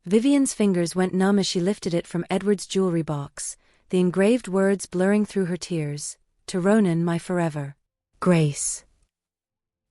Vivian's fingers went numb as she lifted it from Edward's jewelry box, the engraved words blurring through her tears. To Ronan, my forever. Grace.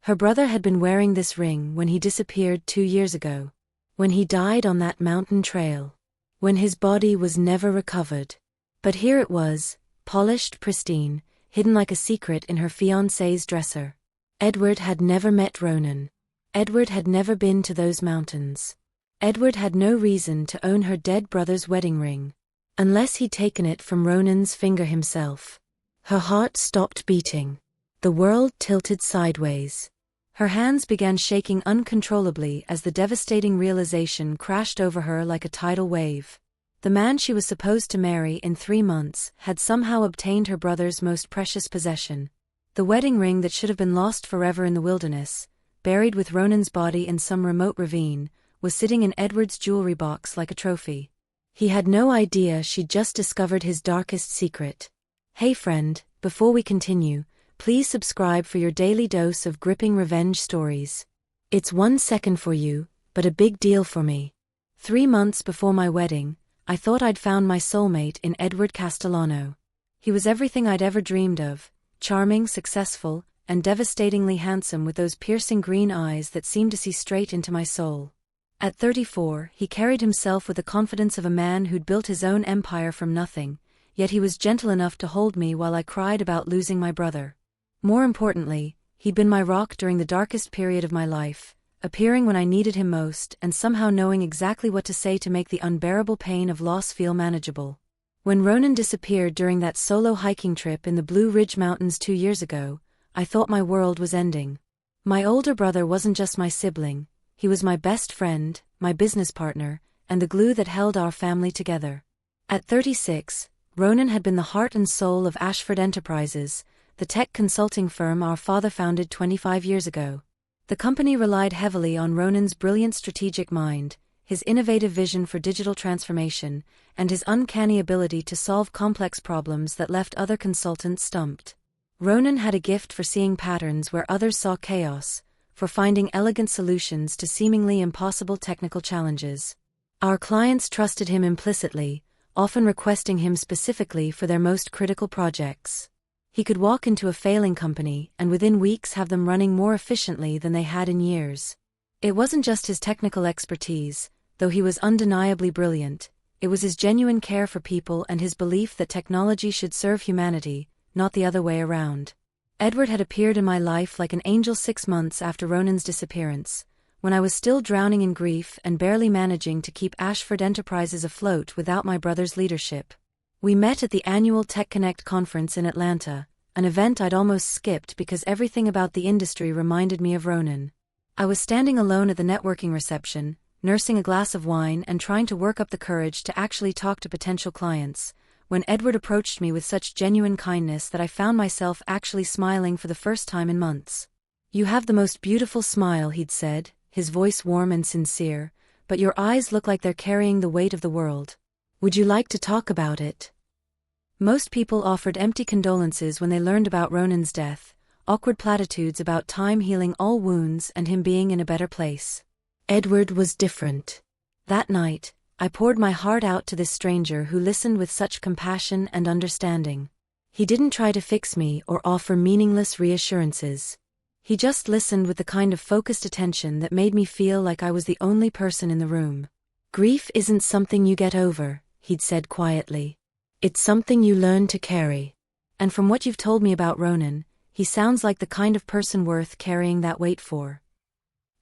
Her brother had been wearing this ring when he disappeared 2 years ago. When he died on that mountain trail. When his body was never recovered. But here it was, polished, pristine, hidden like a secret in her fiancé's dresser. Edward had never met Ronan. Edward had never been to those mountains. Edward had no reason to own her dead brother's wedding ring. Unless he'd taken it from Ronan's finger himself. Her heart stopped beating. The world tilted sideways. Her hands began shaking uncontrollably as the devastating realization crashed over her like a tidal wave. The man she was supposed to marry in 3 months had somehow obtained her brother's most precious possession. The wedding ring that should have been lost forever in the wilderness, buried with Ronan's body in some remote ravine, was sitting in Edward's jewelry box like a trophy. He had no idea she'd just discovered his darkest secret. Hey friend, before we continue, please subscribe for your daily dose of gripping revenge stories. It's 1 second for you, but a big deal for me. 3 months before my wedding, I thought I'd found my soulmate in Edward Castellano. He was everything I'd ever dreamed of, charming, successful, and devastatingly handsome with those piercing green eyes that seemed to see straight into my soul. At 34, he carried himself with the confidence of a man who'd built his own empire from nothing, yet he was gentle enough to hold me while I cried about losing my brother. More importantly, he'd been my rock during the darkest period of my life, appearing when I needed him most and somehow knowing exactly what to say to make the unbearable pain of loss feel manageable. When Ronan disappeared during that solo hiking trip in the Blue Ridge Mountains 2 years ago, I thought my world was ending. My older brother wasn't just my sibling, he was my best friend, my business partner, and the glue that held our family together. At 36, Ronan had been the heart and soul of Ashford Enterprises, the tech consulting firm our father founded 25 years ago. The company relied heavily on Ronan's brilliant strategic mind, his innovative vision for digital transformation, and his uncanny ability to solve complex problems that left other consultants stumped. Ronan had a gift for seeing patterns where others saw chaos, for finding elegant solutions to seemingly impossible technical challenges. Our clients trusted him implicitly, often requesting him specifically for their most critical projects. He could walk into a failing company and within weeks have them running more efficiently than they had in years. It wasn't just his technical expertise, though he was undeniably brilliant, it was his genuine care for people and his belief that technology should serve humanity, not the other way around. Edward had appeared in my life like an angel 6 months after Ronan's disappearance, when I was still drowning in grief and barely managing to keep Ashford Enterprises afloat without my brother's leadership. We met at the annual Tech Connect conference in Atlanta, an event I'd almost skipped because everything about the industry reminded me of Ronan. I was standing alone at the networking reception, nursing a glass of wine and trying to work up the courage to actually talk to potential clients, when Edward approached me with such genuine kindness that I found myself actually smiling for the first time in months. "You have the most beautiful smile," he'd said, his voice warm and sincere, "but your eyes look like they're carrying the weight of the world. Would you like to talk about it?" Most people offered empty condolences when they learned about Ronan's death, awkward platitudes about time healing all wounds and him being in a better place. Edward was different. That night, I poured my heart out to this stranger who listened with such compassion and understanding. He didn't try to fix me or offer meaningless reassurances. He just listened with the kind of focused attention that made me feel like I was the only person in the room. "Grief isn't something you get over," he'd said quietly. "It's something you learn to carry. And from what you've told me about Ronan, he sounds like the kind of person worth carrying that weight for."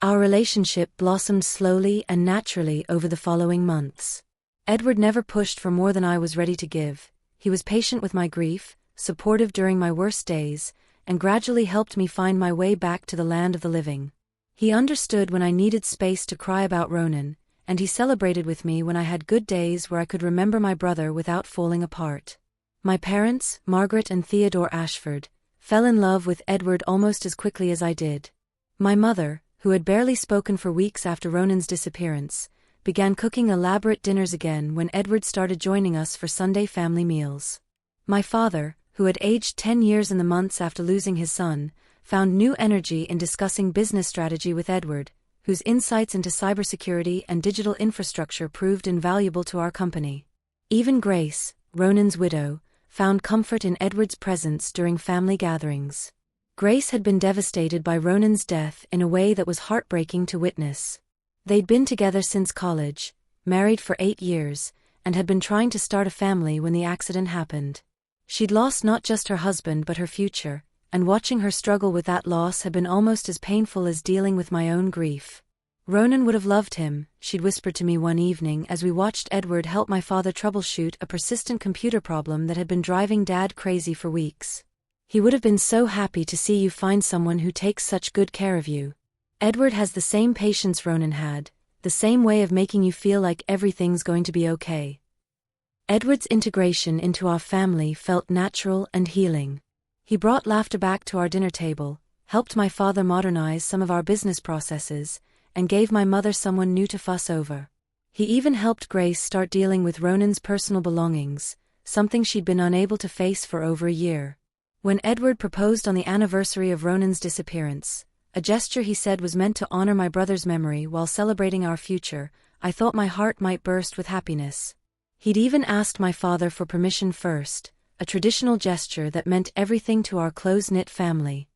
Our relationship blossomed slowly and naturally over the following months. Edward never pushed for more than I was ready to give. He was patient with my grief, supportive during my worst days, and gradually helped me find my way back to the land of the living. He understood when I needed space to cry about Ronan, and he celebrated with me when I had good days where I could remember my brother without falling apart. My parents, Margaret and Theodore Ashford, fell in love with Edward almost as quickly as I did. My mother, who had barely spoken for weeks after Ronan's disappearance, began cooking elaborate dinners again when Edward started joining us for Sunday family meals. My father, who had aged 10 years in the months after losing his son, found new energy in discussing business strategy with Edward, whose insights into cybersecurity and digital infrastructure proved invaluable to our company. Even Grace, Ronan's widow, found comfort in Edward's presence during family gatherings. Grace had been devastated by Ronan's death in a way that was heartbreaking to witness. They'd been together since college, married for 8 years, and had been trying to start a family when the accident happened. She'd lost not just her husband but her future, and watching her struggle with that loss had been almost as painful as dealing with my own grief. Ronan would have loved him, she'd whispered to me one evening as we watched Edward help my father troubleshoot a persistent computer problem that had been driving Dad crazy for weeks. He would have been so happy to see you find someone who takes such good care of you. Edward has the same patience Ronan had, the same way of making you feel like everything's going to be okay. Edward's integration into our family felt natural and healing. He brought laughter back to our dinner table, helped my father modernize some of our business processes, and gave my mother someone new to fuss over. He even helped Grace start dealing with Ronan's personal belongings, something she'd been unable to face for over a year. When Edward proposed on the anniversary of Ronan's disappearance, a gesture he said was meant to honor my brother's memory while celebrating our future, I thought my heart might burst with happiness. He'd even asked my father for permission first, a traditional gesture that meant everything to our close-knit family.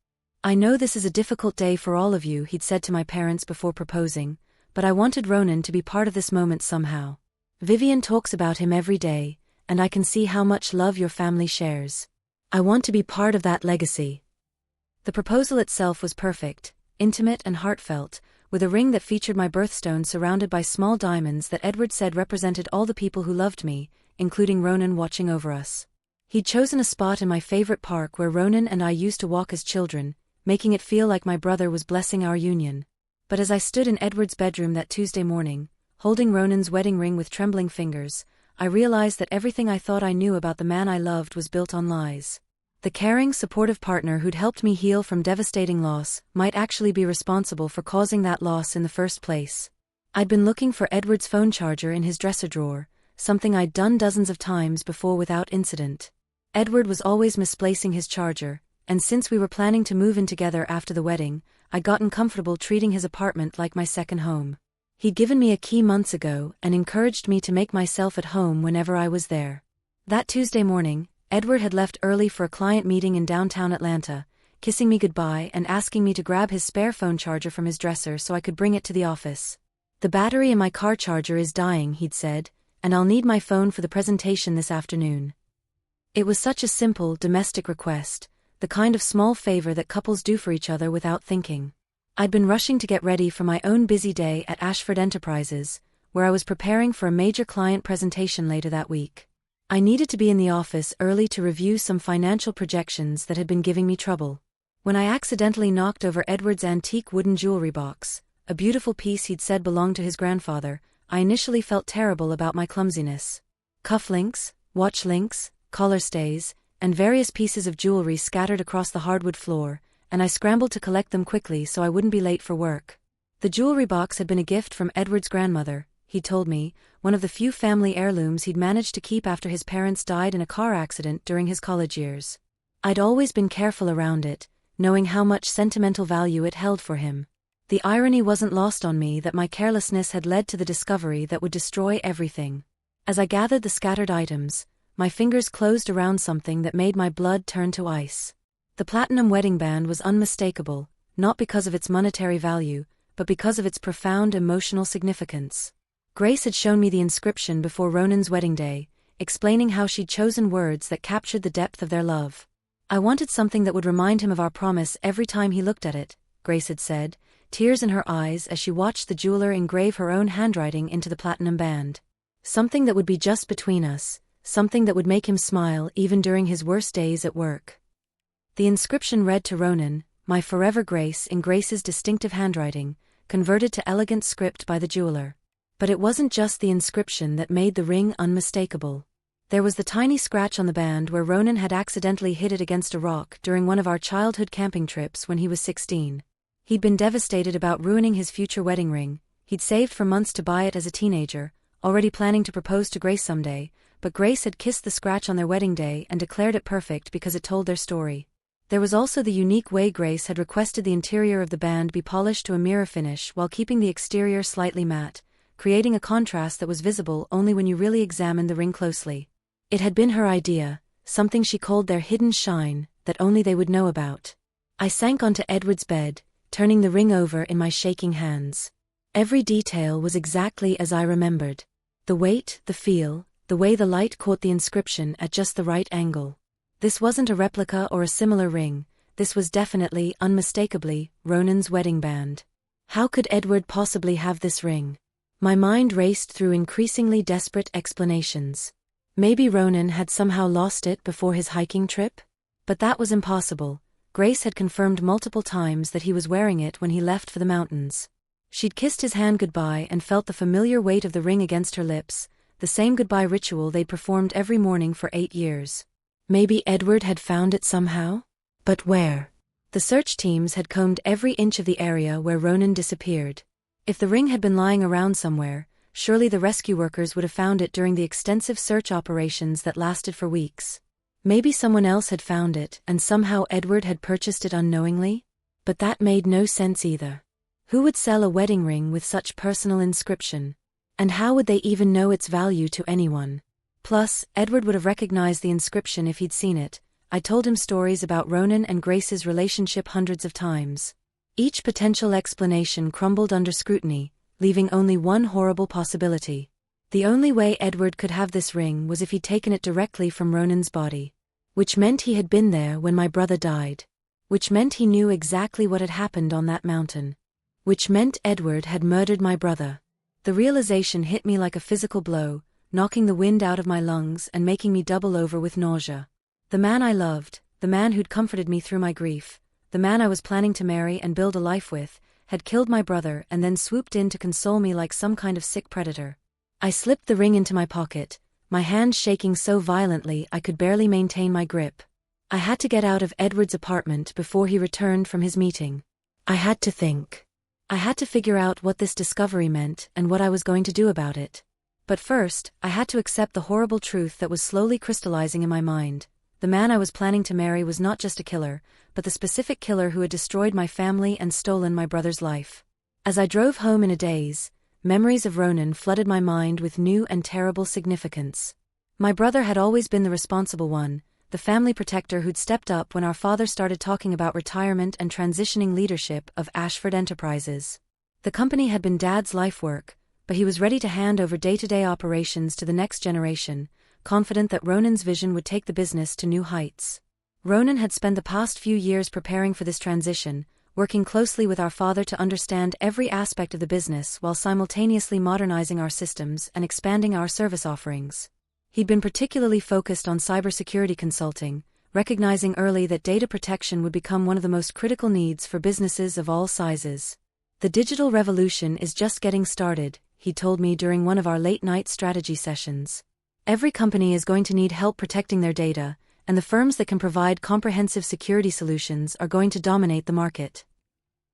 "I know this is a difficult day for all of you," he'd said to my parents before proposing, "but I wanted Ronan to be part of this moment somehow. Vivian talks about him every day, and I can see how much love your family shares. I want to be part of that legacy." The proposal itself was perfect, intimate and heartfelt, with a ring that featured my birthstone surrounded by small diamonds that Edward said represented all the people who loved me, including Ronan watching over us. He'd chosen a spot in my favorite park where Ronan and I used to walk as children, making it feel like my brother was blessing our union. But as I stood in Edward's bedroom that Tuesday morning, holding Ronan's wedding ring with trembling fingers, I realized that everything I thought I knew about the man I loved was built on lies. The caring, supportive partner who'd helped me heal from devastating loss might actually be responsible for causing that loss in the first place. I'd been looking for Edward's phone charger in his dresser drawer, something I'd done dozens of times before without incident. Edward was always misplacing his charger, and since we were planning to move in together after the wedding, I'd gotten comfortable treating his apartment like my second home. He'd given me a key months ago and encouraged me to make myself at home whenever I was there. That Tuesday morning, Edward had left early for a client meeting in downtown Atlanta, kissing me goodbye and asking me to grab his spare phone charger from his dresser so I could bring it to the office. "The battery in my car charger is dying," he'd said, "and I'll need my phone for the presentation this afternoon." It was such a simple, domestic request, the kind of small favor that couples do for each other without thinking. I'd been rushing to get ready for my own busy day at Ashford Enterprises, where I was preparing for a major client presentation later that week. I needed to be in the office early to review some financial projections that had been giving me trouble. When I accidentally knocked over Edward's antique wooden jewelry box, a beautiful piece he'd said belonged to his grandfather, I initially felt terrible about my clumsiness. Cufflinks, watch links, collar stays, and various pieces of jewelry scattered across the hardwood floor, and I scrambled to collect them quickly so I wouldn't be late for work. The jewelry box had been a gift from Edward's grandmother, he told me, one of the few family heirlooms he'd managed to keep after his parents died in a car accident during his college years. I'd always been careful around it, knowing how much sentimental value it held for him. The irony wasn't lost on me that my carelessness had led to the discovery that would destroy everything. As I gathered the scattered items, my fingers closed around something that made my blood turn to ice. The platinum wedding band was unmistakable, not because of its monetary value, but because of its profound emotional significance. Grace had shown me the inscription before Ronan's wedding day, explaining how she'd chosen words that captured the depth of their love. "I wanted something that would remind him of our promise every time he looked at it," Grace had said, tears in her eyes as she watched the jeweler engrave her own handwriting into the platinum band. "Something that would be just between us, something that would make him smile even during his worst days at work." The inscription read to Ronan, "My forever Grace," in Grace's distinctive handwriting, converted to elegant script by the jeweler. But it wasn't just the inscription that made the ring unmistakable. There was the tiny scratch on the band where Ronan had accidentally hit it against a rock during one of our childhood camping trips when he was 16. He'd been devastated about ruining his future wedding ring. He'd saved for months to buy it as a teenager, already planning to propose to Grace someday, but Grace had kissed the scratch on their wedding day and declared it perfect because it told their story. There was also the unique way Grace had requested the interior of the band be polished to a mirror finish while keeping the exterior slightly matte, creating a contrast that was visible only when you really examined the ring closely. It had been her idea, something she called their hidden shine, that only they would know about. I sank onto Edward's bed, turning the ring over in my shaking hands. Every detail was exactly as I remembered. The weight, the feel, the way the light caught the inscription at just the right angle. This wasn't a replica or a similar ring, this was definitely, unmistakably, Ronan's wedding band. How could Edward possibly have this ring? My mind raced through increasingly desperate explanations. Maybe Ronan had somehow lost it before his hiking trip? But that was impossible. Grace had confirmed multiple times that he was wearing it when he left for the mountains. She'd kissed his hand goodbye and felt the familiar weight of the ring against her lips, the same goodbye ritual they'd performed every morning for 8 years. Maybe Edward had found it somehow? But where? The search teams had combed every inch of the area where Ronan disappeared. If the ring had been lying around somewhere, surely the rescue workers would have found it during the extensive search operations that lasted for weeks. Maybe someone else had found it and somehow Edward had purchased it unknowingly? But that made no sense either. Who would sell a wedding ring with such personal inscription? And how would they even know its value to anyone? Plus, Edward would have recognized the inscription if he'd seen it. I told him stories about Ronan and Grace's relationship hundreds of times. Each potential explanation crumbled under scrutiny, leaving only one horrible possibility. The only way Edward could have this ring was if he'd taken it directly from Ronan's body. Which meant he had been there when my brother died. Which meant he knew exactly what had happened on that mountain. Which meant Edward had murdered my brother. The realization hit me like a physical blow, knocking the wind out of my lungs and making me double over with nausea. The man I loved, the man who'd comforted me through my grief, the man I was planning to marry and build a life with, had killed my brother and then swooped in to console me like some kind of sick predator. I slipped the ring into my pocket, my hand shaking so violently I could barely maintain my grip. I had to get out of Edward's apartment before he returned from his meeting. I had to think. I had to figure out what this discovery meant and what I was going to do about it. But first, I had to accept the horrible truth that was slowly crystallizing in my mind. The man I was planning to marry was not just a killer, but the specific killer who had destroyed my family and stolen my brother's life. As I drove home in a daze, memories of Ronan flooded my mind with new and terrible significance. My brother had always been the responsible one, the family protector who'd stepped up when our father started talking about retirement and transitioning leadership of Ashford Enterprises. The company had been Dad's life work, but he was ready to hand over day-to-day operations to the next generation, confident that Ronan's vision would take the business to new heights. Ronan had spent the past few years preparing for this transition, working closely with our father to understand every aspect of the business while simultaneously modernizing our systems and expanding our service offerings. He'd been particularly focused on cybersecurity consulting, recognizing early that data protection would become one of the most critical needs for businesses of all sizes. The digital revolution is just getting started, he told me during one of our late-night strategy sessions. Every company is going to need help protecting their data, and the firms that can provide comprehensive security solutions are going to dominate the market.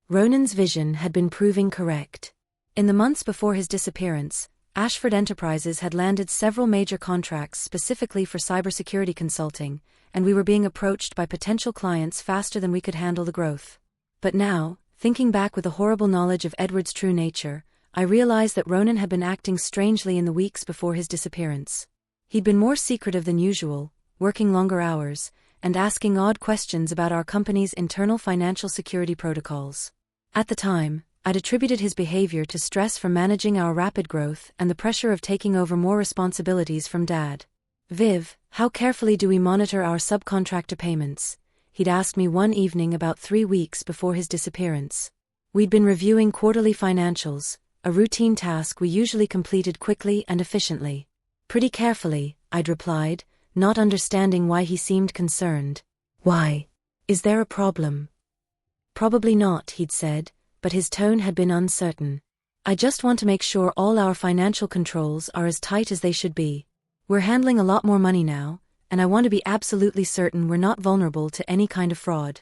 Ronan's vision had been proving correct. In the months before his disappearance, Ashford Enterprises had landed several major contracts specifically for cybersecurity consulting, and we were being approached by potential clients faster than we could handle the growth. But now, thinking back with the horrible knowledge of Edward's true nature, I realized that Ronan had been acting strangely in the weeks before his disappearance. He'd been more secretive than usual, working longer hours, and asking odd questions about our company's internal financial security protocols. At the time, I'd attributed his behavior to stress from managing our rapid growth and the pressure of taking over more responsibilities from Dad. "Viv, how carefully do we monitor our subcontractor payments?" he'd asked me one evening about 3 weeks before his disappearance. We'd been reviewing quarterly financials, a routine task we usually completed quickly and efficiently. "Pretty carefully," I'd replied, not understanding why he seemed concerned. "Why? Is there a problem?" "Probably not," he'd said, but his tone had been uncertain. "I just want to make sure all our financial controls are as tight as they should be. We're handling a lot more money now, and I want to be absolutely certain we're not vulnerable to any kind of fraud."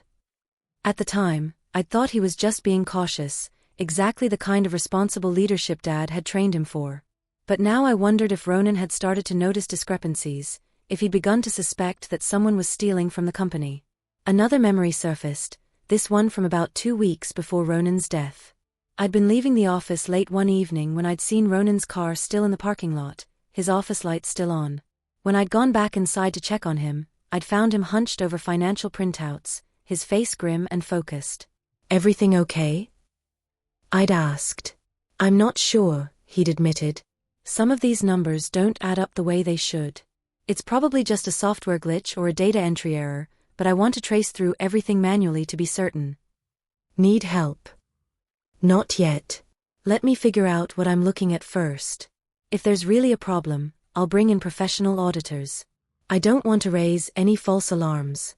At the time, I'd thought he was just being cautious, exactly the kind of responsible leadership Dad had trained him for. But now I wondered if Ronan had started to notice discrepancies, if he'd begun to suspect that someone was stealing from the company. Another memory surfaced, this one from about 2 weeks before Ronan's death. I'd been leaving the office late one evening when I'd seen Ronan's car still in the parking lot, his office lights still on. When I'd gone back inside to check on him, I'd found him hunched over financial printouts, his face grim and focused. "Everything okay?" I'd asked. "I'm not sure," he'd admitted. "Some of these numbers don't add up the way they should. It's probably just a software glitch or a data entry error, but I want to trace through everything manually to be certain." "Need help?" "Not yet. Let me figure out what I'm looking at first. If there's really a problem, I'll bring in professional auditors. I don't want to raise any false alarms."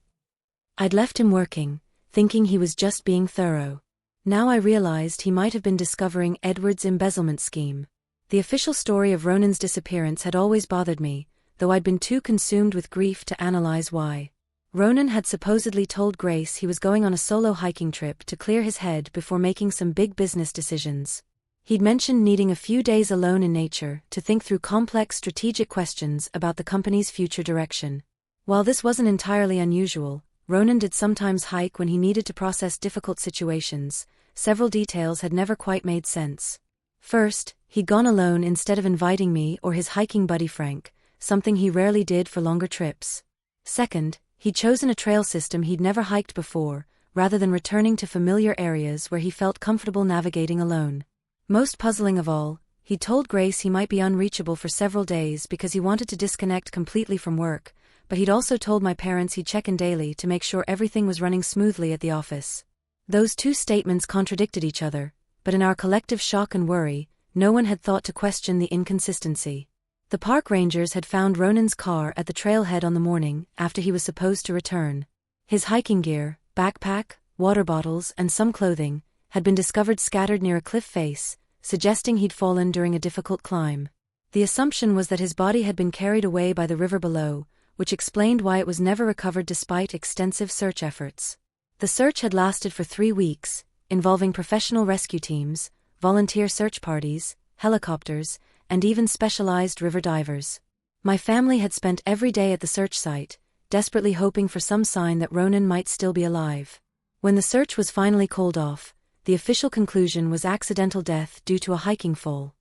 I'd left him working, thinking he was just being thorough. Now I realized he might have been discovering Edward's embezzlement scheme. The official story of Ronan's disappearance had always bothered me, though I'd been too consumed with grief to analyze why. Ronan had supposedly told Grace he was going on a solo hiking trip to clear his head before making some big business decisions. He'd mentioned needing a few days alone in nature to think through complex strategic questions about the company's future direction. While this wasn't entirely unusual, Ronan did sometimes hike when he needed to process difficult situations. Several details had never quite made sense. First, he'd gone alone instead of inviting me or his hiking buddy Frank, something he rarely did for longer trips. Second, he'd chosen a trail system he'd never hiked before, rather than returning to familiar areas where he felt comfortable navigating alone. Most puzzling of all, he'd told Grace he might be unreachable for several days because he wanted to disconnect completely from work, but he'd also told my parents he'd check in daily to make sure everything was running smoothly at the office. Those two statements contradicted each other, but in our collective shock and worry, no one had thought to question the inconsistency. The park rangers had found Ronan's car at the trailhead on the morning after he was supposed to return. His hiking gear, backpack, water bottles, and some clothing had been discovered scattered near a cliff face, suggesting he'd fallen during a difficult climb. The assumption was that his body had been carried away by the river below, which explained why it was never recovered despite extensive search efforts. The search had lasted for 3 weeks, involving professional rescue teams, volunteer search parties, helicopters, and even specialized river divers. My family had spent every day at the search site, desperately hoping for some sign that Ronan might still be alive. When the search was finally called off, the official conclusion was accidental death due to a hiking fall.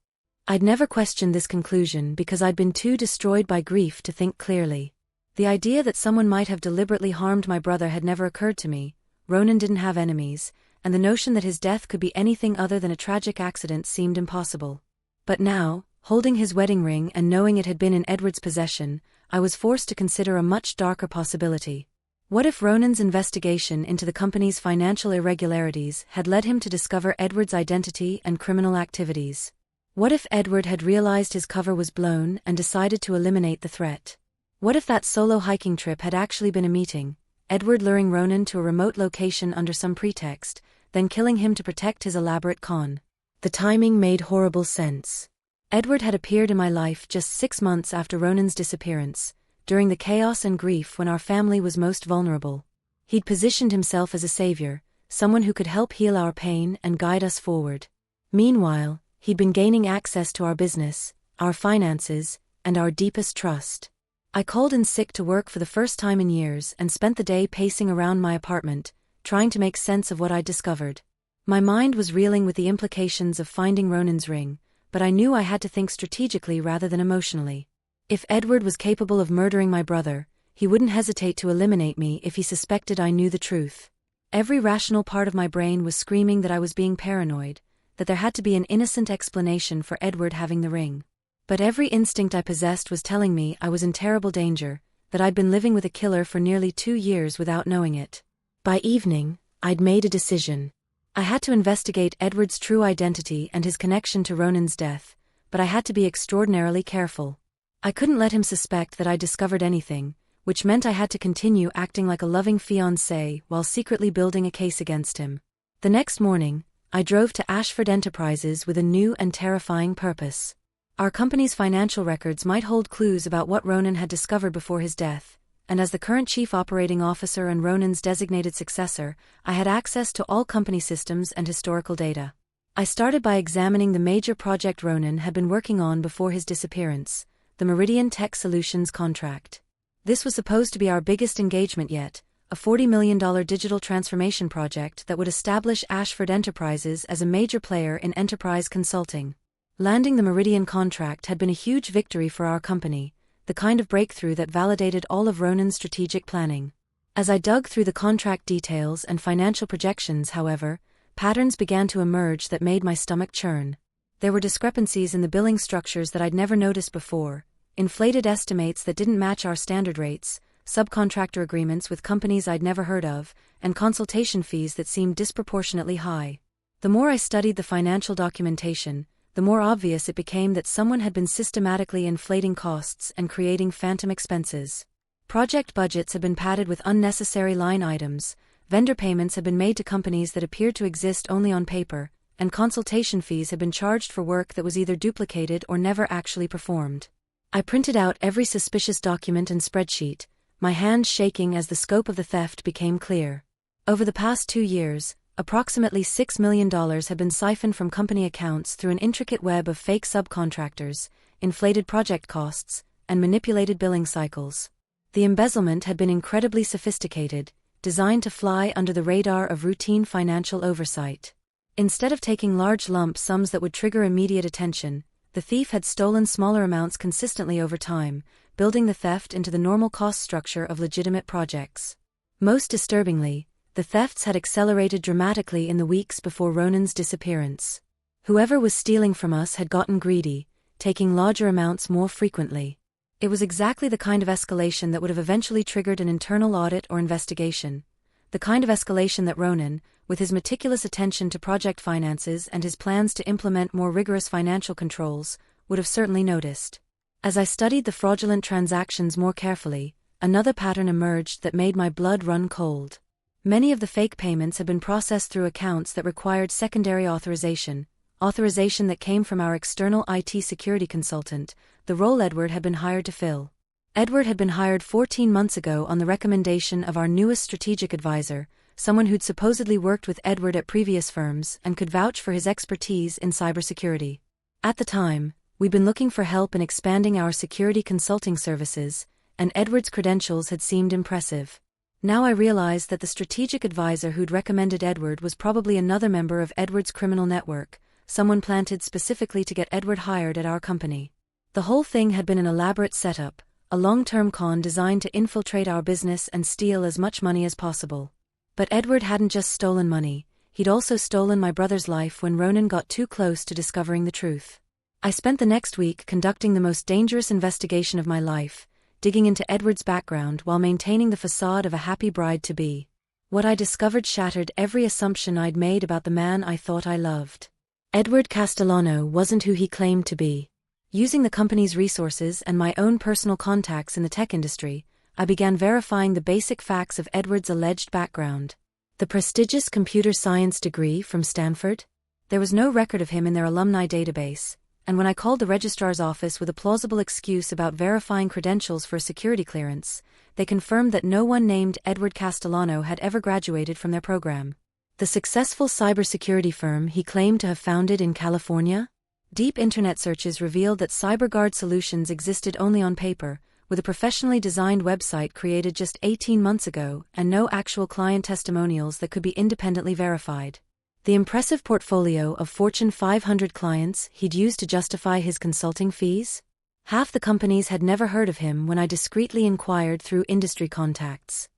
I'd never questioned this conclusion because I'd been too destroyed by grief to think clearly. The idea that someone might have deliberately harmed my brother had never occurred to me. Ronan didn't have enemies, and the notion that his death could be anything other than a tragic accident seemed impossible. But now, holding his wedding ring and knowing it had been in Edward's possession, I was forced to consider a much darker possibility. What if Ronan's investigation into the company's financial irregularities had led him to discover Edward's identity and criminal activities? What if Edward had realized his cover was blown and decided to eliminate the threat? What if that solo hiking trip had actually been a meeting, Edward luring Ronan to a remote location under some pretext, then killing him to protect his elaborate con? The timing made horrible sense. Edward had appeared in my life just 6 months after Ronan's disappearance, during the chaos and grief when our family was most vulnerable. He'd positioned himself as a savior, someone who could help heal our pain and guide us forward. Meanwhile, he'd been gaining access to our business, our finances, and our deepest trust. I called in sick to work for the first time in years and spent the day pacing around my apartment, trying to make sense of what I'd discovered. My mind was reeling with the implications of finding Ronan's ring, but I knew I had to think strategically rather than emotionally. If Edward was capable of murdering my brother, he wouldn't hesitate to eliminate me if he suspected I knew the truth. Every rational part of my brain was screaming that I was being paranoid, that there had to be an innocent explanation for Edward having the ring. But every instinct I possessed was telling me I was in terrible danger, that I'd been living with a killer for nearly 2 years without knowing it. By evening, I'd made a decision. I had to investigate Edward's true identity and his connection to Ronan's death, but I had to be extraordinarily careful. I couldn't let him suspect that I'd discovered anything, which meant I had to continue acting like a loving fiancé while secretly building a case against him. The next morning, I drove to Ashford Enterprises with a new and terrifying purpose. Our company's financial records might hold clues about what Ronan had discovered before his death, and as the current chief operating officer and Ronan's designated successor, I had access to all company systems and historical data. I started by examining the major project Ronan had been working on before his disappearance, the Meridian Tech Solutions contract. This was supposed to be our biggest engagement yet, a $40 million digital transformation project that would establish Ashford Enterprises as a major player in enterprise consulting. Landing the Meridian contract had been a huge victory for our company, the kind of breakthrough that validated all of Ronan's strategic planning. As I dug through the contract details and financial projections, however, patterns began to emerge that made my stomach churn. There were discrepancies in the billing structures that I'd never noticed before, inflated estimates that didn't match our standard rates, subcontractor agreements with companies I'd never heard of, and consultation fees that seemed disproportionately high. The more I studied the financial documentation, the more obvious it became that someone had been systematically inflating costs and creating phantom expenses. Project budgets had been padded with unnecessary line items, vendor payments had been made to companies that appeared to exist only on paper, and consultation fees had been charged for work that was either duplicated or never actually performed. I printed out every suspicious document and spreadsheet, my hands shaking as the scope of the theft became clear. Over the past 2 years, approximately $6 million had been siphoned from company accounts through an intricate web of fake subcontractors, inflated project costs, and manipulated billing cycles. The embezzlement had been incredibly sophisticated, designed to fly under the radar of routine financial oversight. Instead of taking large lump sums that would trigger immediate attention, the thief had stolen smaller amounts consistently over time, building the theft into the normal cost structure of legitimate projects. Most disturbingly, the thefts had accelerated dramatically in the weeks before Ronan's disappearance. Whoever was stealing from us had gotten greedy, taking larger amounts more frequently. It was exactly the kind of escalation that would have eventually triggered an internal audit or investigation. The kind of escalation that Ronan, with his meticulous attention to project finances and his plans to implement more rigorous financial controls, would have certainly noticed. As I studied the fraudulent transactions more carefully, another pattern emerged that made my blood run cold. Many of the fake payments had been processed through accounts that required secondary authorization that came from our external IT security consultant, the role Edward had been hired to fill. Edward had been hired 14 months ago on the recommendation of our newest strategic advisor, someone who'd supposedly worked with Edward at previous firms and could vouch for his expertise in cybersecurity. At the time, we'd been looking for help in expanding our security consulting services, and Edward's credentials had seemed impressive. Now I realized that the strategic advisor who'd recommended Edward was probably another member of Edward's criminal network, someone planted specifically to get Edward hired at our company. The whole thing had been an elaborate setup, a long-term con designed to infiltrate our business and steal as much money as possible. But Edward hadn't just stolen money, he'd also stolen my brother's life when Ronan got too close to discovering the truth. I spent the next week conducting the most dangerous investigation of my life, digging into Edward's background while maintaining the facade of a happy bride-to-be. What I discovered shattered every assumption I'd made about the man I thought I loved. Edward Castellano wasn't who he claimed to be. Using the company's resources and my own personal contacts in the tech industry, I began verifying the basic facts of Edward's alleged background. The prestigious computer science degree from Stanford? There was no record of him in their alumni database, and when I called the registrar's office with a plausible excuse about verifying credentials for a security clearance, they confirmed that no one named Edward Castellano had ever graduated from their program. The successful cybersecurity firm he claimed to have founded in California? Deep internet searches revealed that CyberGuard solutions existed only on paper, with a professionally designed website created just 18 months ago and no actual client testimonials that could be independently verified. The impressive portfolio of Fortune 500 clients he'd used to justify his consulting fees? Half the companies had never heard of him when I discreetly inquired through industry contacts.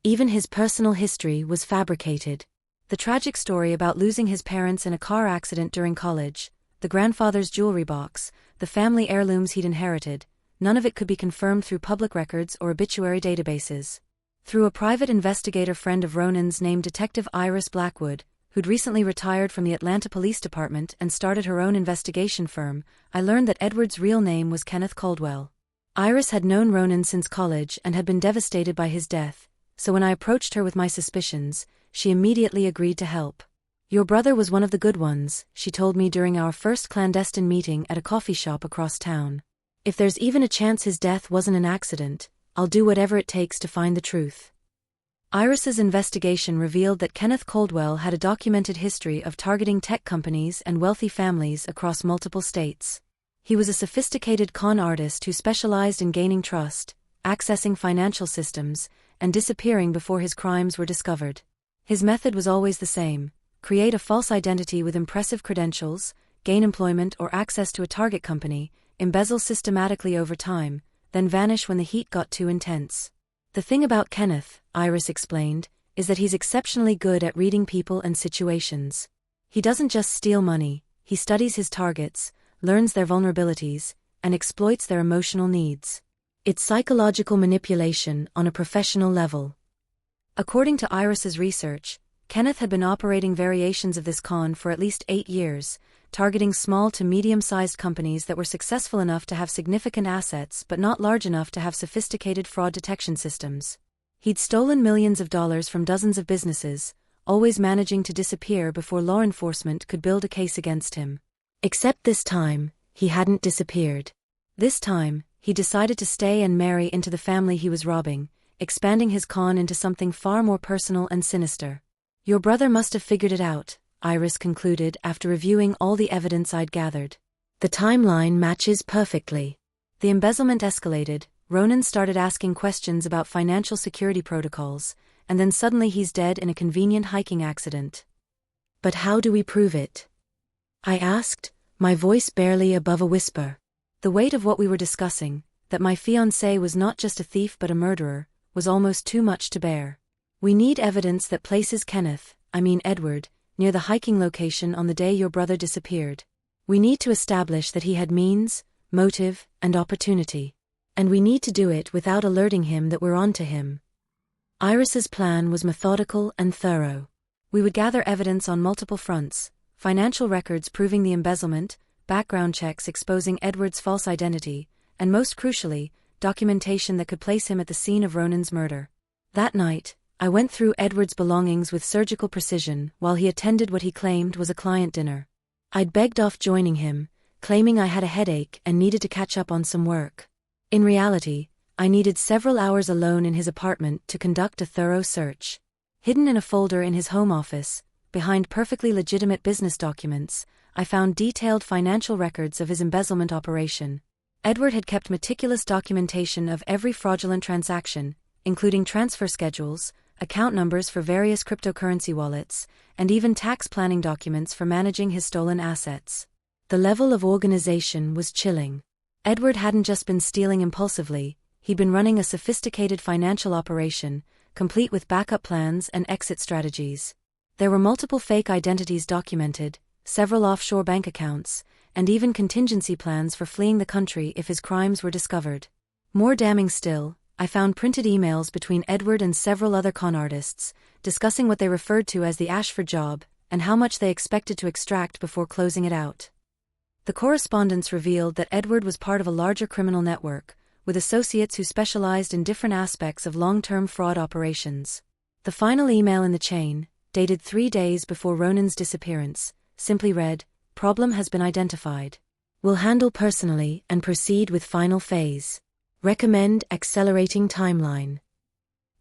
Even his personal history was fabricated. The tragic story about losing his parents in a car accident during college, the grandfather's jewelry box, the family heirlooms he'd inherited, none of it could be confirmed through public records or obituary databases. Through a private investigator friend of Ronan's named Detective Iris Blackwood, who'd recently retired from the Atlanta Police Department and started her own investigation firm, I learned that Edward's real name was Kenneth Caldwell. Iris had known Ronan since college and had been devastated by his death, so when I approached her with my suspicions, she immediately agreed to help. "Your brother was one of the good ones," she told me during our first clandestine meeting at a coffee shop across town. "If there's even a chance his death wasn't an accident, I'll do whatever it takes to find the truth." Iris's investigation revealed that Kenneth Caldwell had a documented history of targeting tech companies and wealthy families across multiple states. He was a sophisticated con artist who specialized in gaining trust, accessing financial systems, and disappearing before his crimes were discovered. His method was always the same: create a false identity with impressive credentials, gain employment or access to a target company, embezzle systematically over time, then vanish when the heat got too intense. The thing about Kenneth, Iris explained, is that he's exceptionally good at reading people and situations. He doesn't just steal money, he studies his targets, learns their vulnerabilities, and exploits their emotional needs. It's psychological manipulation on a professional level. According to Iris's research, Kenneth had been operating variations of this con for at least 8 years, targeting small to medium-sized companies that were successful enough to have significant assets but not large enough to have sophisticated fraud detection systems. He'd stolen millions of dollars from dozens of businesses, always managing to disappear before law enforcement could build a case against him. Except this time, he hadn't disappeared. This time, he decided to stay and marry into the family he was robbing, expanding his con into something far more personal and sinister. Your brother must have figured it out, Iris concluded after reviewing all the evidence I'd gathered. The timeline matches perfectly. The embezzlement escalated, Ronan started asking questions about financial security protocols, and then suddenly he's dead in a convenient hiking accident. But how do we prove it? I asked, my voice barely above a whisper. The weight of what we were discussing, that my fiancé was not just a thief but a murderer, was almost too much to bear. We need evidence that places Edward, near the hiking location on the day your brother disappeared. We need to establish that he had means, motive, and opportunity. And we need to do it without alerting him that we're onto him. Iris's plan was methodical and thorough. We would gather evidence on multiple fronts: financial records proving the embezzlement, background checks exposing Edward's false identity, and most crucially, documentation that could place him at the scene of Ronan's murder. That night, I went through Edward's belongings with surgical precision while he attended what he claimed was a client dinner. I'd begged off joining him, claiming I had a headache and needed to catch up on some work. In reality, I needed several hours alone in his apartment to conduct a thorough search. Hidden in a folder in his home office, behind perfectly legitimate business documents, I found detailed financial records of his embezzlement operation. Edward had kept meticulous documentation of every fraudulent transaction, including transfer schedules, account numbers for various cryptocurrency wallets, and even tax planning documents for managing his stolen assets. The level of organization was chilling. Edward hadn't just been stealing impulsively, he'd been running a sophisticated financial operation, complete with backup plans and exit strategies. There were multiple fake identities documented, several offshore bank accounts, and even contingency plans for fleeing the country if his crimes were discovered. More damning still, I found printed emails between Edward and several other con artists, discussing what they referred to as the Ashford job, and how much they expected to extract before closing it out. The correspondence revealed that Edward was part of a larger criminal network, with associates who specialized in different aspects of long-term fraud operations. The final email in the chain, dated 3 days before Ronan's disappearance, simply read, "Problem has been identified. Will handle personally and proceed with final phase. Recommend accelerating timeline."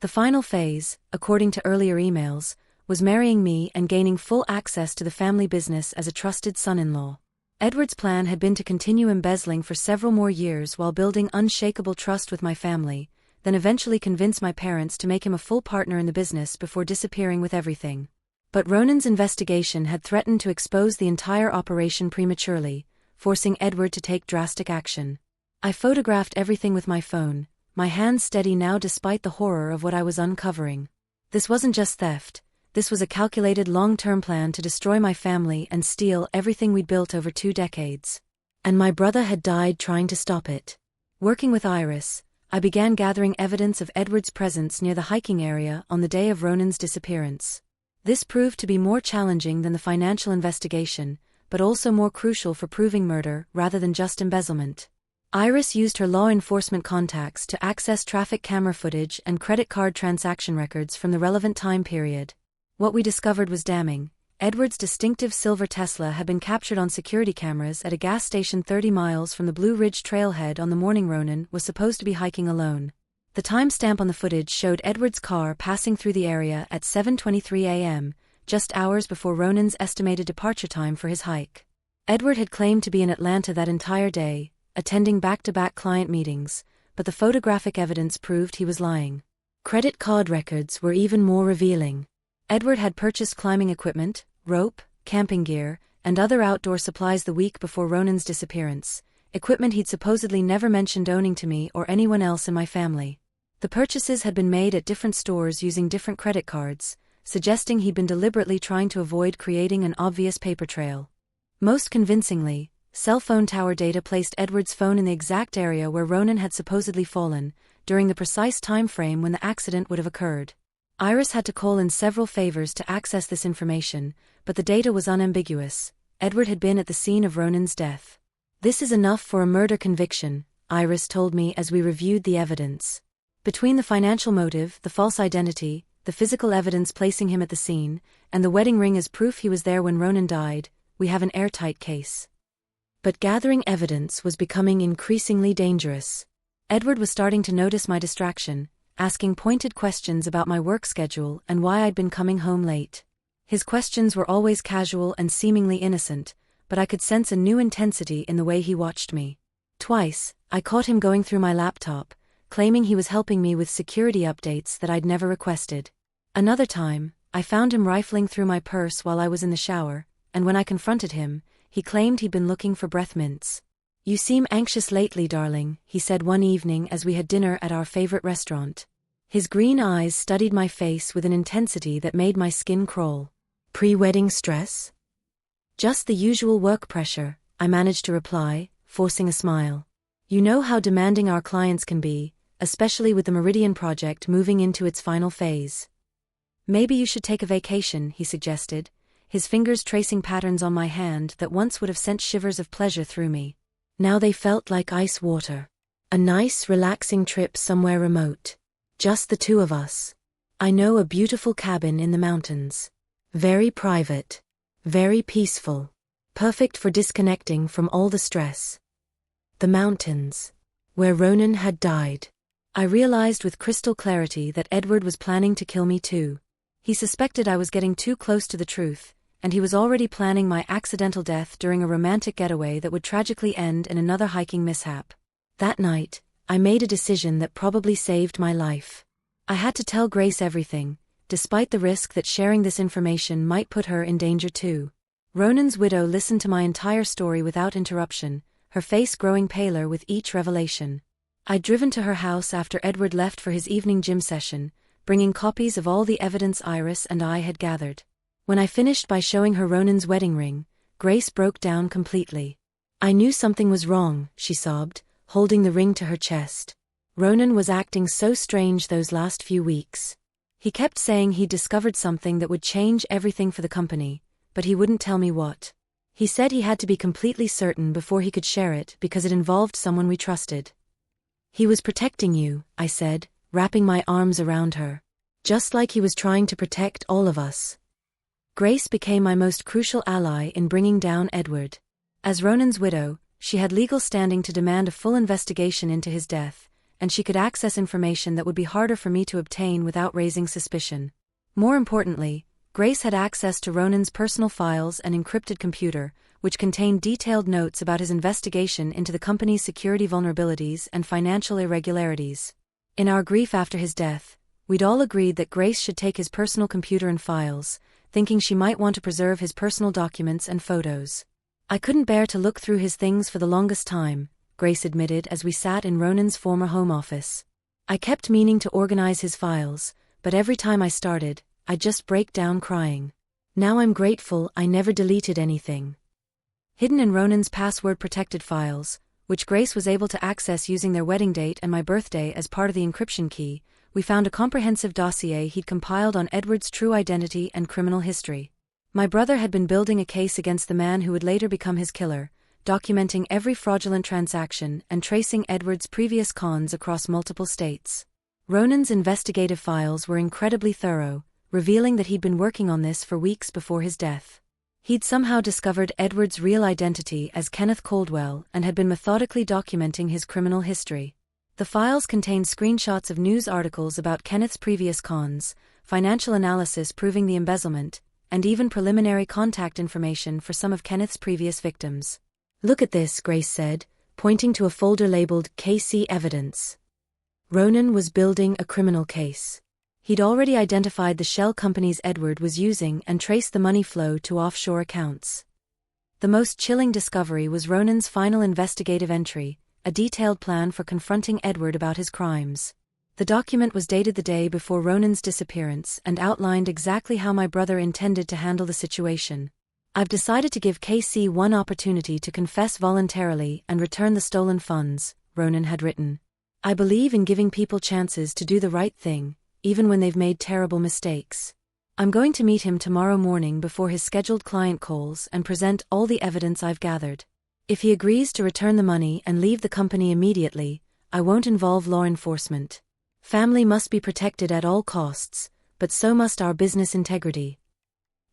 The final phase, according to earlier emails, was marrying me and gaining full access to the family business as a trusted son-in-law. Edward's plan had been to continue embezzling for several more years while building unshakable trust with my family, then eventually convince my parents to make him a full partner in the business before disappearing with everything. But Ronan's investigation had threatened to expose the entire operation prematurely, forcing Edward to take drastic action. I photographed everything with my phone, my hands steady now despite the horror of what I was uncovering. This wasn't just theft, this was a calculated long-term plan to destroy my family and steal everything we'd built over 2 decades. And my brother had died trying to stop it. Working with Iris, I began gathering evidence of Edward's presence near the hiking area on the day of Ronan's disappearance. This proved to be more challenging than the financial investigation, but also more crucial for proving murder rather than just embezzlement. Iris used her law enforcement contacts to access traffic camera footage and credit card transaction records from the relevant time period. What we discovered was damning. Edward's distinctive silver Tesla had been captured on security cameras at a gas station 30 miles from the Blue Ridge trailhead on the morning Ronan was supposed to be hiking alone. The timestamp on the footage showed Edward's car passing through the area at 7:23 a.m., just hours before Ronan's estimated departure time for his hike. Edward had claimed to be in Atlanta that entire day, attending back-to-back client meetings, but the photographic evidence proved he was lying. Credit card records were even more revealing. Edward had purchased climbing equipment, rope, camping gear, and other outdoor supplies the week before Ronan's disappearance, equipment he'd supposedly never mentioned owning to me or anyone else in my family. The purchases had been made at different stores using different credit cards, suggesting he'd been deliberately trying to avoid creating an obvious paper trail. Most convincingly, cell phone tower data placed Edward's phone in the exact area where Ronan had supposedly fallen, during the precise time frame when the accident would have occurred. Iris had to call in several favors to access this information, but the data was unambiguous. Edward had been at the scene of Ronan's death. "This is enough for a murder conviction," Iris told me as we reviewed the evidence. "Between the financial motive, the false identity, the physical evidence placing him at the scene, and the wedding ring as proof he was there when Ronan died, we have an airtight case." But gathering evidence was becoming increasingly dangerous. Edward was starting to notice my distraction, asking pointed questions about my work schedule and why I'd been coming home late. His questions were always casual and seemingly innocent, but I could sense a new intensity in the way he watched me. Twice, I caught him going through my laptop, claiming he was helping me with security updates that I'd never requested. Another time, I found him rifling through my purse while I was in the shower, and when I confronted him, he claimed he'd been looking for breath mints. "You seem anxious lately, darling," he said one evening as we had dinner at our favorite restaurant. His green eyes studied my face with an intensity that made my skin crawl. "Pre-wedding stress?" "Just the usual work pressure," I managed to reply, forcing a smile. "You know how demanding our clients can be, especially with the Meridian project moving into its final phase." "Maybe you should take a vacation," he suggested, his fingers tracing patterns on my hand that once would have sent shivers of pleasure through me. Now they felt like ice water. A nice, relaxing trip somewhere remote. Just the two of us. I know a beautiful cabin in the mountains. Very private. Very peaceful. Perfect for disconnecting from all the stress. The mountains. Where Ronan had died. I realized with crystal clarity that Edward was planning to kill me too. He suspected I was getting too close to the truth, and he was already planning my accidental death during a romantic getaway that would tragically end in another hiking mishap. That night, I made a decision that probably saved my life. I had to tell Grace everything, despite the risk that sharing this information might put her in danger too. Ronan's widow listened to my entire story without interruption, her face growing paler with each revelation. I'd driven to her house after Edward left for his evening gym session, bringing copies of all the evidence Iris and I had gathered. When I finished by showing her Ronan's wedding ring, Grace broke down completely. "I knew something was wrong," she sobbed, holding the ring to her chest. "Ronan was acting so strange those last few weeks. He kept saying he'd discovered something that would change everything for the company, but he wouldn't tell me what. He said he had to be completely certain before he could share it because it involved someone we trusted." "He was protecting you," I said, wrapping my arms around her. "Just like he was trying to protect all of us." Grace became my most crucial ally in bringing down Edward. As Ronan's widow, she had legal standing to demand a full investigation into his death, and she could access information that would be harder for me to obtain without raising suspicion. More importantly, Grace had access to Ronan's personal files and encrypted computer, which contained detailed notes about his investigation into the company's security vulnerabilities and financial irregularities. In our grief after his death, we'd all agreed that Grace should take his personal computer and files, thinking she might want to preserve his personal documents and photos. "I couldn't bear to look through his things for the longest time," Grace admitted as we sat in Ronan's former home office. "I kept meaning to organize his files, but every time I started, I'd just break down crying. Now I'm grateful I never deleted anything." Hidden in Ronan's password-protected files, which Grace was able to access using their wedding date and my birthday as part of the encryption key, we found a comprehensive dossier he'd compiled on Edward's true identity and criminal history. My brother had been building a case against the man who would later become his killer, documenting every fraudulent transaction and tracing Edward's previous cons across multiple states. Ronan's investigative files were incredibly thorough, revealing that he'd been working on this for weeks before his death. He'd somehow discovered Edward's real identity as Kenneth Caldwell and had been methodically documenting his criminal history. The files contained screenshots of news articles about Kenneth's previous cons, financial analysis proving the embezzlement, and even preliminary contact information for some of Kenneth's previous victims. "Look at this," Grace said, pointing to a folder labeled KC Evidence. Ronan was building a criminal case. He'd already identified the shell companies Edward was using and traced the money flow to offshore accounts. The most chilling discovery was Ronan's final investigative entry, a detailed plan for confronting Edward about his crimes. The document was dated the day before Ronan's disappearance and outlined exactly how my brother intended to handle the situation. "I've decided to give KC one opportunity to confess voluntarily and return the stolen funds," Ronan had written. "I believe in giving people chances to do the right thing, even when they've made terrible mistakes. I'm going to meet him tomorrow morning before his scheduled client calls and present all the evidence I've gathered. If he agrees to return the money and leave the company immediately, I won't involve law enforcement. Family must be protected at all costs, but so must our business integrity."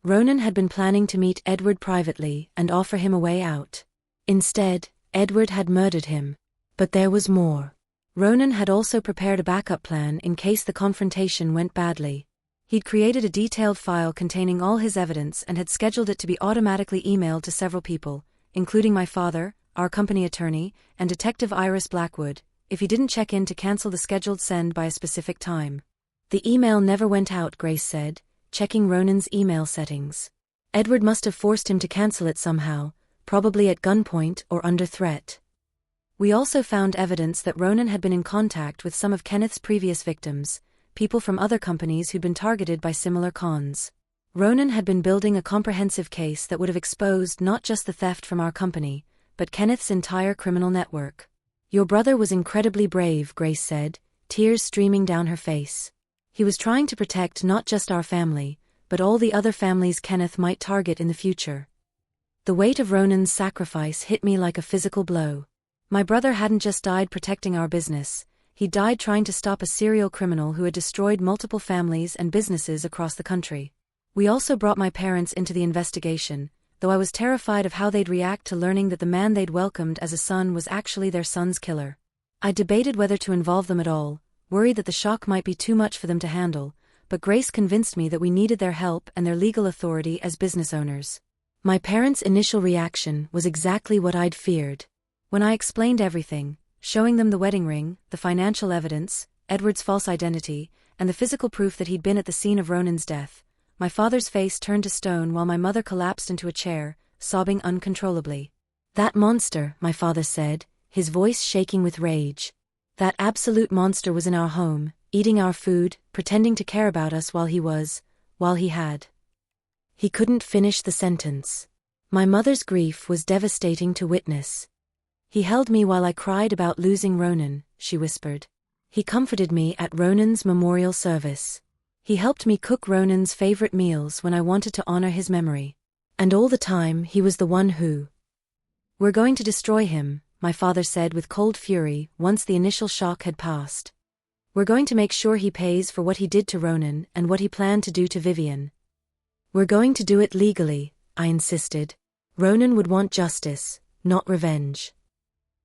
Ronan had been planning to meet Edward privately and offer him a way out. Instead, Edward had murdered him. But there was more. Ronan had also prepared a backup plan in case the confrontation went badly. He'd created a detailed file containing all his evidence and had scheduled it to be automatically emailed to several people, including my father, our company attorney, and Detective Iris Blackwood, if he didn't check in to cancel the scheduled send by a specific time. The email never went out, Grace said, checking Ronan's email settings. Edward must have forced him to cancel it somehow, probably at gunpoint or under threat. We also found evidence that Ronan had been in contact with some of Kenneth's previous victims, people from other companies who'd been targeted by similar cons. Ronan had been building a comprehensive case that would have exposed not just the theft from our company, but Kenneth's entire criminal network. "Your brother was incredibly brave," Grace said, tears streaming down her face. "He was trying to protect not just our family, but all the other families Kenneth might target in the future." The weight of Ronan's sacrifice hit me like a physical blow. My brother hadn't just died protecting our business, he died trying to stop a serial criminal who had destroyed multiple families and businesses across the country. We also brought my parents into the investigation, though I was terrified of how they'd react to learning that the man they'd welcomed as a son was actually their son's killer. I debated whether to involve them at all, worried that the shock might be too much for them to handle, but Grace convinced me that we needed their help and their legal authority as business owners. My parents' initial reaction was exactly what I'd feared. When I explained everything, showing them the wedding ring, the financial evidence, Edward's false identity, and the physical proof that he'd been at the scene of Ronan's death, my father's face turned to stone while my mother collapsed into a chair, sobbing uncontrollably. "That monster," my father said, his voice shaking with rage. "That absolute monster was in our home, eating our food, pretending to care about us while he had." He couldn't finish the sentence. My mother's grief was devastating to witness. "He held me while I cried about losing Ronan," she whispered. "He comforted me at Ronan's memorial service. He helped me cook Ronan's favorite meals when I wanted to honor his memory. And all the time he was the one who—" "We're going to destroy him," my father said with cold fury once the initial shock had passed. "We're going to make sure he pays for what he did to Ronan and what he planned to do to Vivian. We're going to do it legally," I insisted. "Ronan would want justice, not revenge."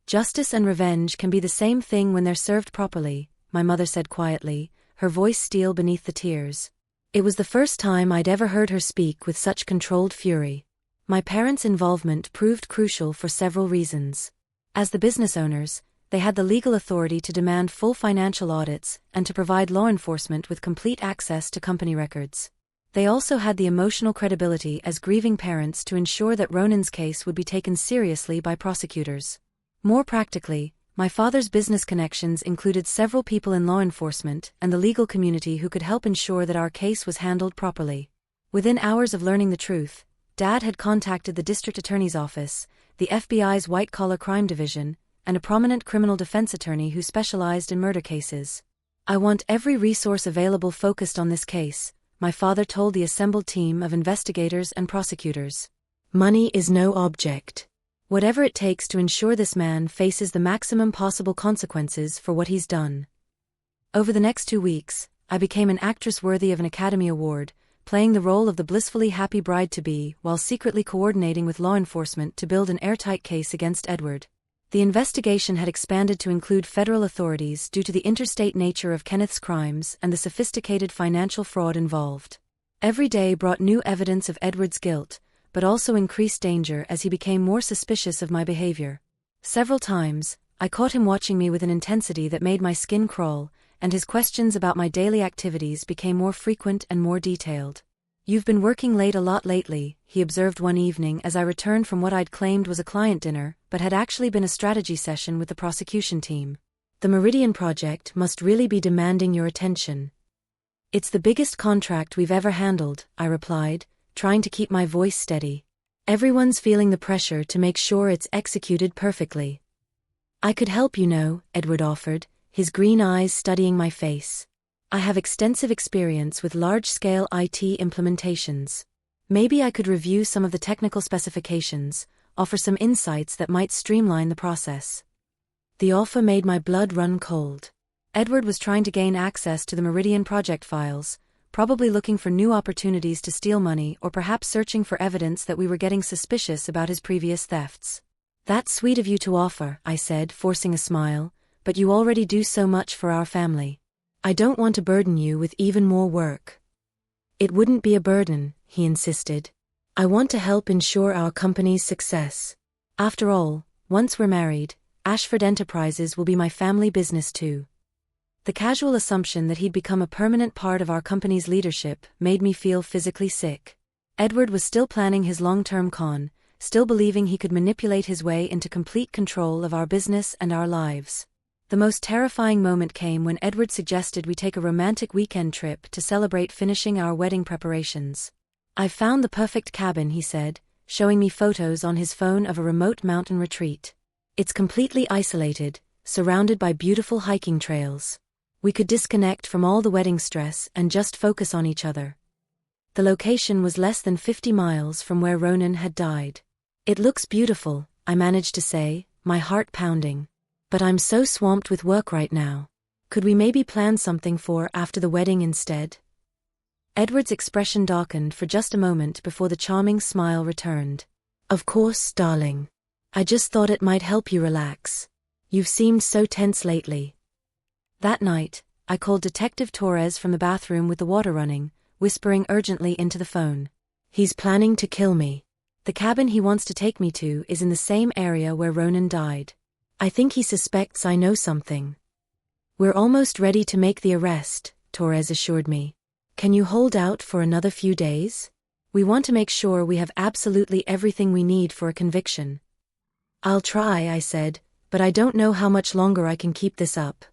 "Justice and revenge can be the same thing when they're served properly," my mother said quietly, her voice steel beneath the tears. It was the first time I'd ever heard her speak with such controlled fury. My parents' involvement proved crucial for several reasons. As the business owners, they had the legal authority to demand full financial audits and to provide law enforcement with complete access to company records. They also had the emotional credibility as grieving parents to ensure that Ronan's case would be taken seriously by prosecutors. More practically, my father's business connections included several people in law enforcement and the legal community who could help ensure that our case was handled properly. Within hours of learning the truth, Dad had contacted the district attorney's office, the FBI's white-collar crime division, and a prominent criminal defense attorney who specialized in murder cases. "I want every resource available focused on this case," my father told the assembled team of investigators and prosecutors. "Money is no object. Whatever it takes to ensure this man faces the maximum possible consequences for what he's done." Over the next 2 weeks, I became an actress worthy of an Academy Award, playing the role of the blissfully happy bride-to-be while secretly coordinating with law enforcement to build an airtight case against Edward. The investigation had expanded to include federal authorities due to the interstate nature of Kenneth's crimes and the sophisticated financial fraud involved. Every day brought new evidence of Edward's guilt, but also increased danger as he became more suspicious of my behavior. Several times, I caught him watching me with an intensity that made my skin crawl, and his questions about my daily activities became more frequent and more detailed. "You've been working late a lot lately," he observed one evening as I returned from what I'd claimed was a client dinner, but had actually been a strategy session with the prosecution team. "The Meridian project must really be demanding your attention." "It's the biggest contract we've ever handled," I replied, trying to keep my voice steady. "Everyone's feeling the pressure to make sure it's executed perfectly." "I could help, Edward offered, his green eyes studying my face. "I have extensive experience with large-scale IT implementations. Maybe I could review some of the technical specifications, offer some insights that might streamline the process." The offer made my blood run cold. Edward was trying to gain access to the Meridian project files, probably looking for new opportunities to steal money or perhaps searching for evidence that we were getting suspicious about his previous thefts. "That's sweet of you to offer," I said, forcing a smile, "but you already do so much for our family. I don't want to burden you with even more work." "It wouldn't be a burden," he insisted. "I want to help ensure our company's success. After all, once we're married, Ashford Enterprises will be my family business too." The casual assumption that he'd become a permanent part of our company's leadership made me feel physically sick. Edward was still planning his long-term con, still believing he could manipulate his way into complete control of our business and our lives. The most terrifying moment came when Edward suggested we take a romantic weekend trip to celebrate finishing our wedding preparations. "I've found the perfect cabin," he said, showing me photos on his phone of a remote mountain retreat. "It's completely isolated, surrounded by beautiful hiking trails. We could disconnect from all the wedding stress and just focus on each other." The location was less than 50 miles from where Ronan had died. "It looks beautiful," I managed to say, my heart pounding. "But I'm so swamped with work right now. Could we maybe plan something for after the wedding instead?" Edward's expression darkened for just a moment before the charming smile returned. "Of course, darling. I just thought it might help you relax. You've seemed so tense lately." That night, I called Detective Torres from the bathroom with the water running, whispering urgently into the phone. "He's planning to kill me. The cabin he wants to take me to is in the same area where Ronan died. I think he suspects I know something." "We're almost ready to make the arrest," Torres assured me. "Can you hold out for another few days? We want to make sure we have absolutely everything we need for a conviction." "I'll try," I said, "but I don't know how much longer I can keep this up."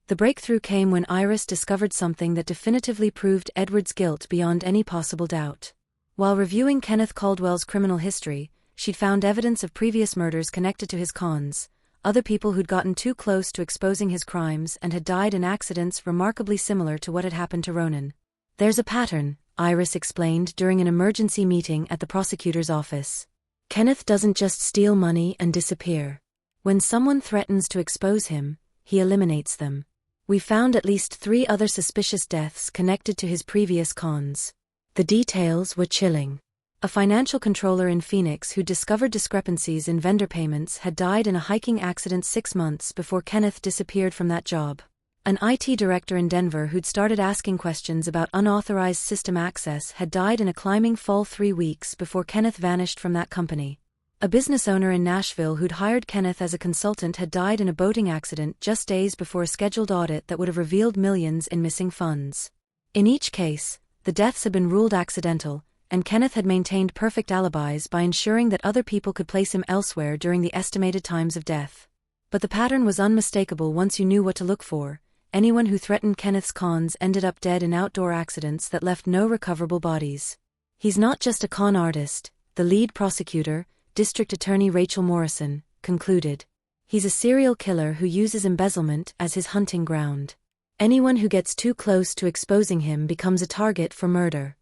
The breakthrough came when Iris discovered something that definitively proved Edward's guilt beyond any possible doubt. While reviewing Kenneth Caldwell's criminal history, she'd found evidence of previous murders connected to his cons, other people who'd gotten too close to exposing his crimes and had died in accidents remarkably similar to what had happened to Ronan. "There's a pattern," Iris explained during an emergency meeting at the prosecutor's office. "Kenneth doesn't just steal money and disappear. When someone threatens to expose him, he eliminates them. We found at least 3 other suspicious deaths connected to his previous cons. The details were chilling. A financial controller in Phoenix who discovered discrepancies in vendor payments had died in a hiking accident 6 months before Kenneth disappeared from that job. An IT director in Denver who'd started asking questions about unauthorized system access had died in a climbing fall 3 weeks before Kenneth vanished from that company. A business owner in Nashville who'd hired Kenneth as a consultant had died in a boating accident just days before a scheduled audit that would have revealed millions in missing funds. In each case, the deaths had been ruled accidental, and Kenneth had maintained perfect alibis by ensuring that other people could place him elsewhere during the estimated times of death. But the pattern was unmistakable once you knew what to look for. Anyone who threatened Kenneth's cons ended up dead in outdoor accidents that left no recoverable bodies. "He's not just a con artist," the lead prosecutor, District Attorney Rachel Morrison, concluded. "He's a serial killer who uses embezzlement as his hunting ground. Anyone who gets too close to exposing him becomes a target for murder."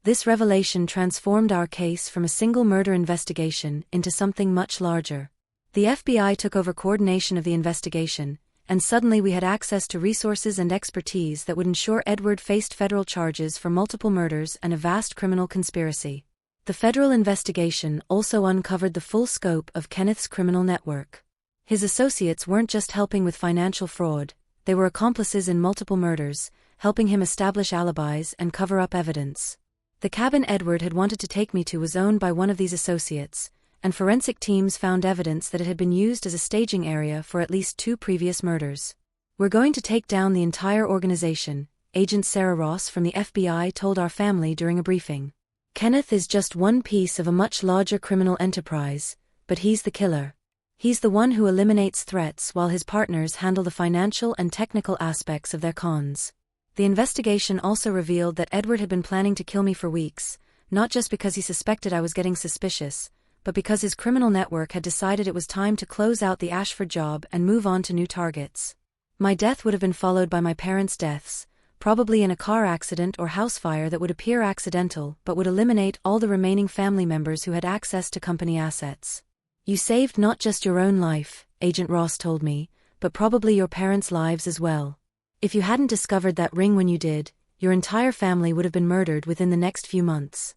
This revelation transformed our case from a single murder investigation into something much larger. The FBI took over coordination of the investigation, and suddenly we had access to resources and expertise that would ensure Edward faced federal charges for multiple murders and a vast criminal conspiracy. The federal investigation also uncovered the full scope of Kenneth's criminal network. His associates weren't just helping with financial fraud, they were accomplices in multiple murders, helping him establish alibis and cover up evidence. The cabin Edward had wanted to take me to was owned by one of these associates, and forensic teams found evidence that it had been used as a staging area for at least 2 previous murders. "We're going to take down the entire organization," Agent Sarah Ross from the FBI told our family during a briefing. "Kenneth is just one piece of a much larger criminal enterprise, but he's the killer. He's the one who eliminates threats while his partners handle the financial and technical aspects of their cons." The investigation also revealed that Edward had been planning to kill me for weeks, not just because he suspected I was getting suspicious, but because his criminal network had decided it was time to close out the Ashford job and move on to new targets. My death would have been followed by my parents' deaths, probably in a car accident or house fire that would appear accidental but would eliminate all the remaining family members who had access to company assets. "You saved not just your own life," Agent Ross told me, "but probably your parents' lives as well. If you hadn't discovered that ring when you did, your entire family would have been murdered within the next few months."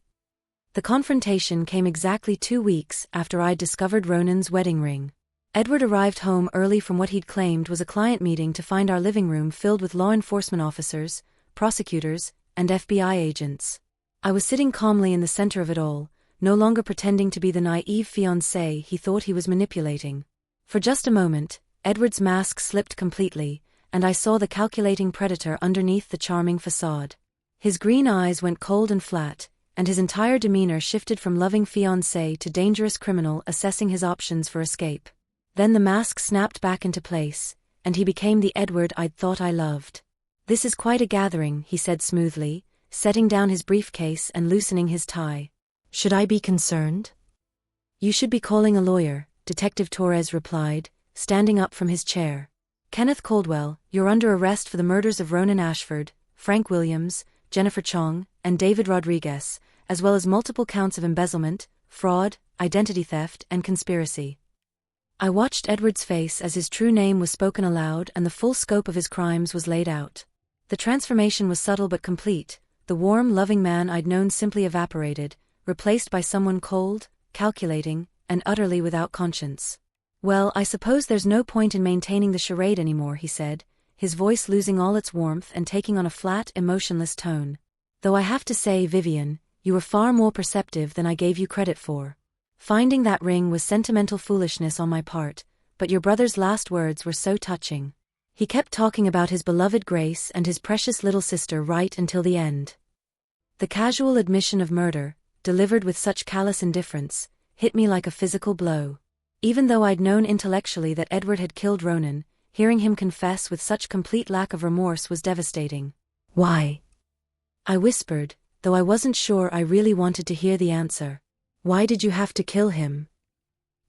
The confrontation came exactly 2 weeks after I'd discovered Ronan's wedding ring. Edward arrived home early from what he'd claimed was a client meeting to find our living room filled with law enforcement officers, prosecutors, and FBI agents. I was sitting calmly in the center of it all, no longer pretending to be the naive fiancé he thought he was manipulating. For just a moment, Edward's mask slipped completely, and I saw the calculating predator underneath the charming facade. His green eyes went cold and flat, and his entire demeanor shifted from loving fiancé to dangerous criminal assessing his options for escape. Then the mask snapped back into place, and he became the Edward I'd thought I loved. "This is quite a gathering," he said smoothly, setting down his briefcase and loosening his tie. "Should I be concerned?" "You should be calling a lawyer," Detective Torres replied, standing up from his chair. "Kenneth Caldwell, you're under arrest for the murders of Ronan Ashford, Frank Williams, Jennifer Chong, and David Rodriguez, as well as multiple counts of embezzlement, fraud, identity theft, and conspiracy." I watched Edward's face as his true name was spoken aloud and the full scope of his crimes was laid out. The transformation was subtle but complete. The warm, loving man I'd known simply evaporated, replaced by someone cold, calculating, and utterly without conscience. "Well, I suppose there's no point in maintaining the charade anymore," he said, his voice losing all its warmth and taking on a flat, emotionless tone. "Though I have to say, Vivian, you were far more perceptive than I gave you credit for. Finding that ring was sentimental foolishness on my part, but your brother's last words were so touching. He kept talking about his beloved Grace and his precious little sister right until the end." The casual admission of murder, delivered with such callous indifference, hit me like a physical blow. Even though I'd known intellectually that Edward had killed Ronan, hearing him confess with such complete lack of remorse was devastating. "Why?" I whispered, though I wasn't sure I really wanted to hear the answer. "Why did you have to kill him?"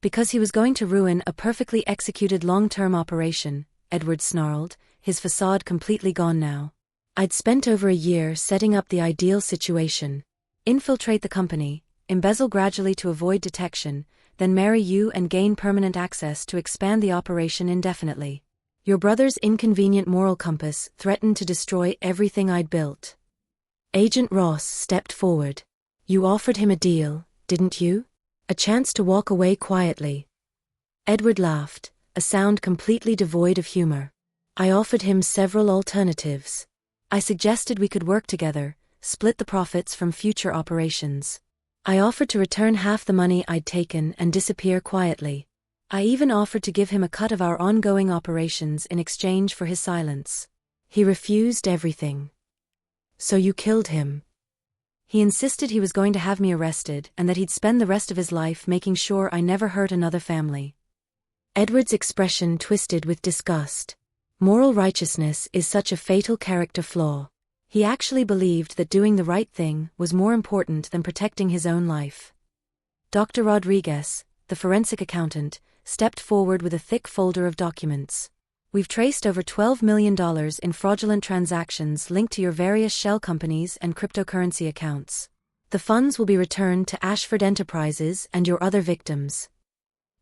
"Because he was going to ruin a perfectly executed long-term operation," Edward snarled, his facade completely gone now. "I'd spent over a year setting up the ideal situation. Infiltrate the company, embezzle gradually to avoid detection, then marry you and gain permanent access to expand the operation indefinitely. Your brother's inconvenient moral compass threatened to destroy everything I'd built." Agent Ross stepped forward. "You offered him a deal, didn't you? A chance to walk away quietly." Edward laughed, a sound completely devoid of humor. "I offered him several alternatives. I suggested we could work together, split the profits from future operations. I offered to return half the money I'd taken and disappear quietly. I even offered to give him a cut of our ongoing operations in exchange for his silence. He refused everything." "So you killed him?" "He insisted he was going to have me arrested and that he'd spend the rest of his life making sure I never hurt another family." Edward's expression twisted with disgust. Moral righteousness is such a fatal character flaw. He actually believed that doing the right thing was more important than protecting his own life. Dr. Rodriguez, the forensic accountant, stepped forward with a thick folder of documents. "We've traced over $12 million in fraudulent transactions linked to your various shell companies and cryptocurrency accounts. The funds will be returned to Ashford Enterprises and your other victims.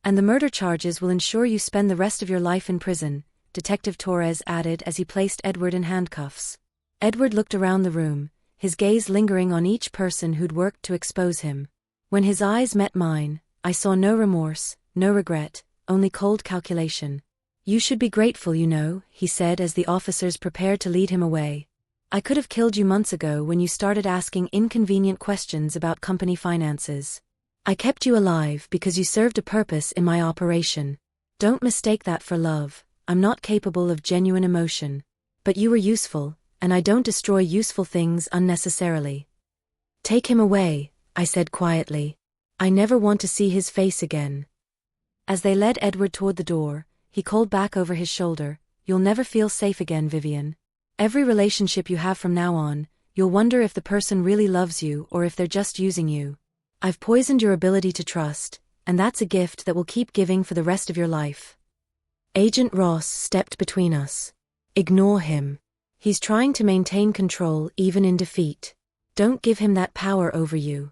And the murder charges will ensure you spend the rest of your life in prison," Detective Torres added as he placed Edward in handcuffs. Edward looked around the room, his gaze lingering on each person who'd worked to expose him. When his eyes met mine, I saw no remorse, no regret, only cold calculation. "You should be grateful, you know," he said as the officers prepared to lead him away. "I could have killed you months ago when you started asking inconvenient questions about company finances. I kept you alive because you served a purpose in my operation. Don't mistake that for love. I'm not capable of genuine emotion. But you were useful, and I don't destroy useful things unnecessarily. Take him away, I said quietly. I never want to see his face again. As they led Edward toward the door, he called back over his shoulder, "You'll never feel safe again, Vivian. Every relationship you have from now on, you'll wonder if the person really loves you or if they're just using you. I've poisoned your ability to trust, and that's a gift that will keep giving for the rest of your life." Agent Ross stepped between us. "Ignore him. He's trying to maintain control even in defeat. Don't give him that power over you."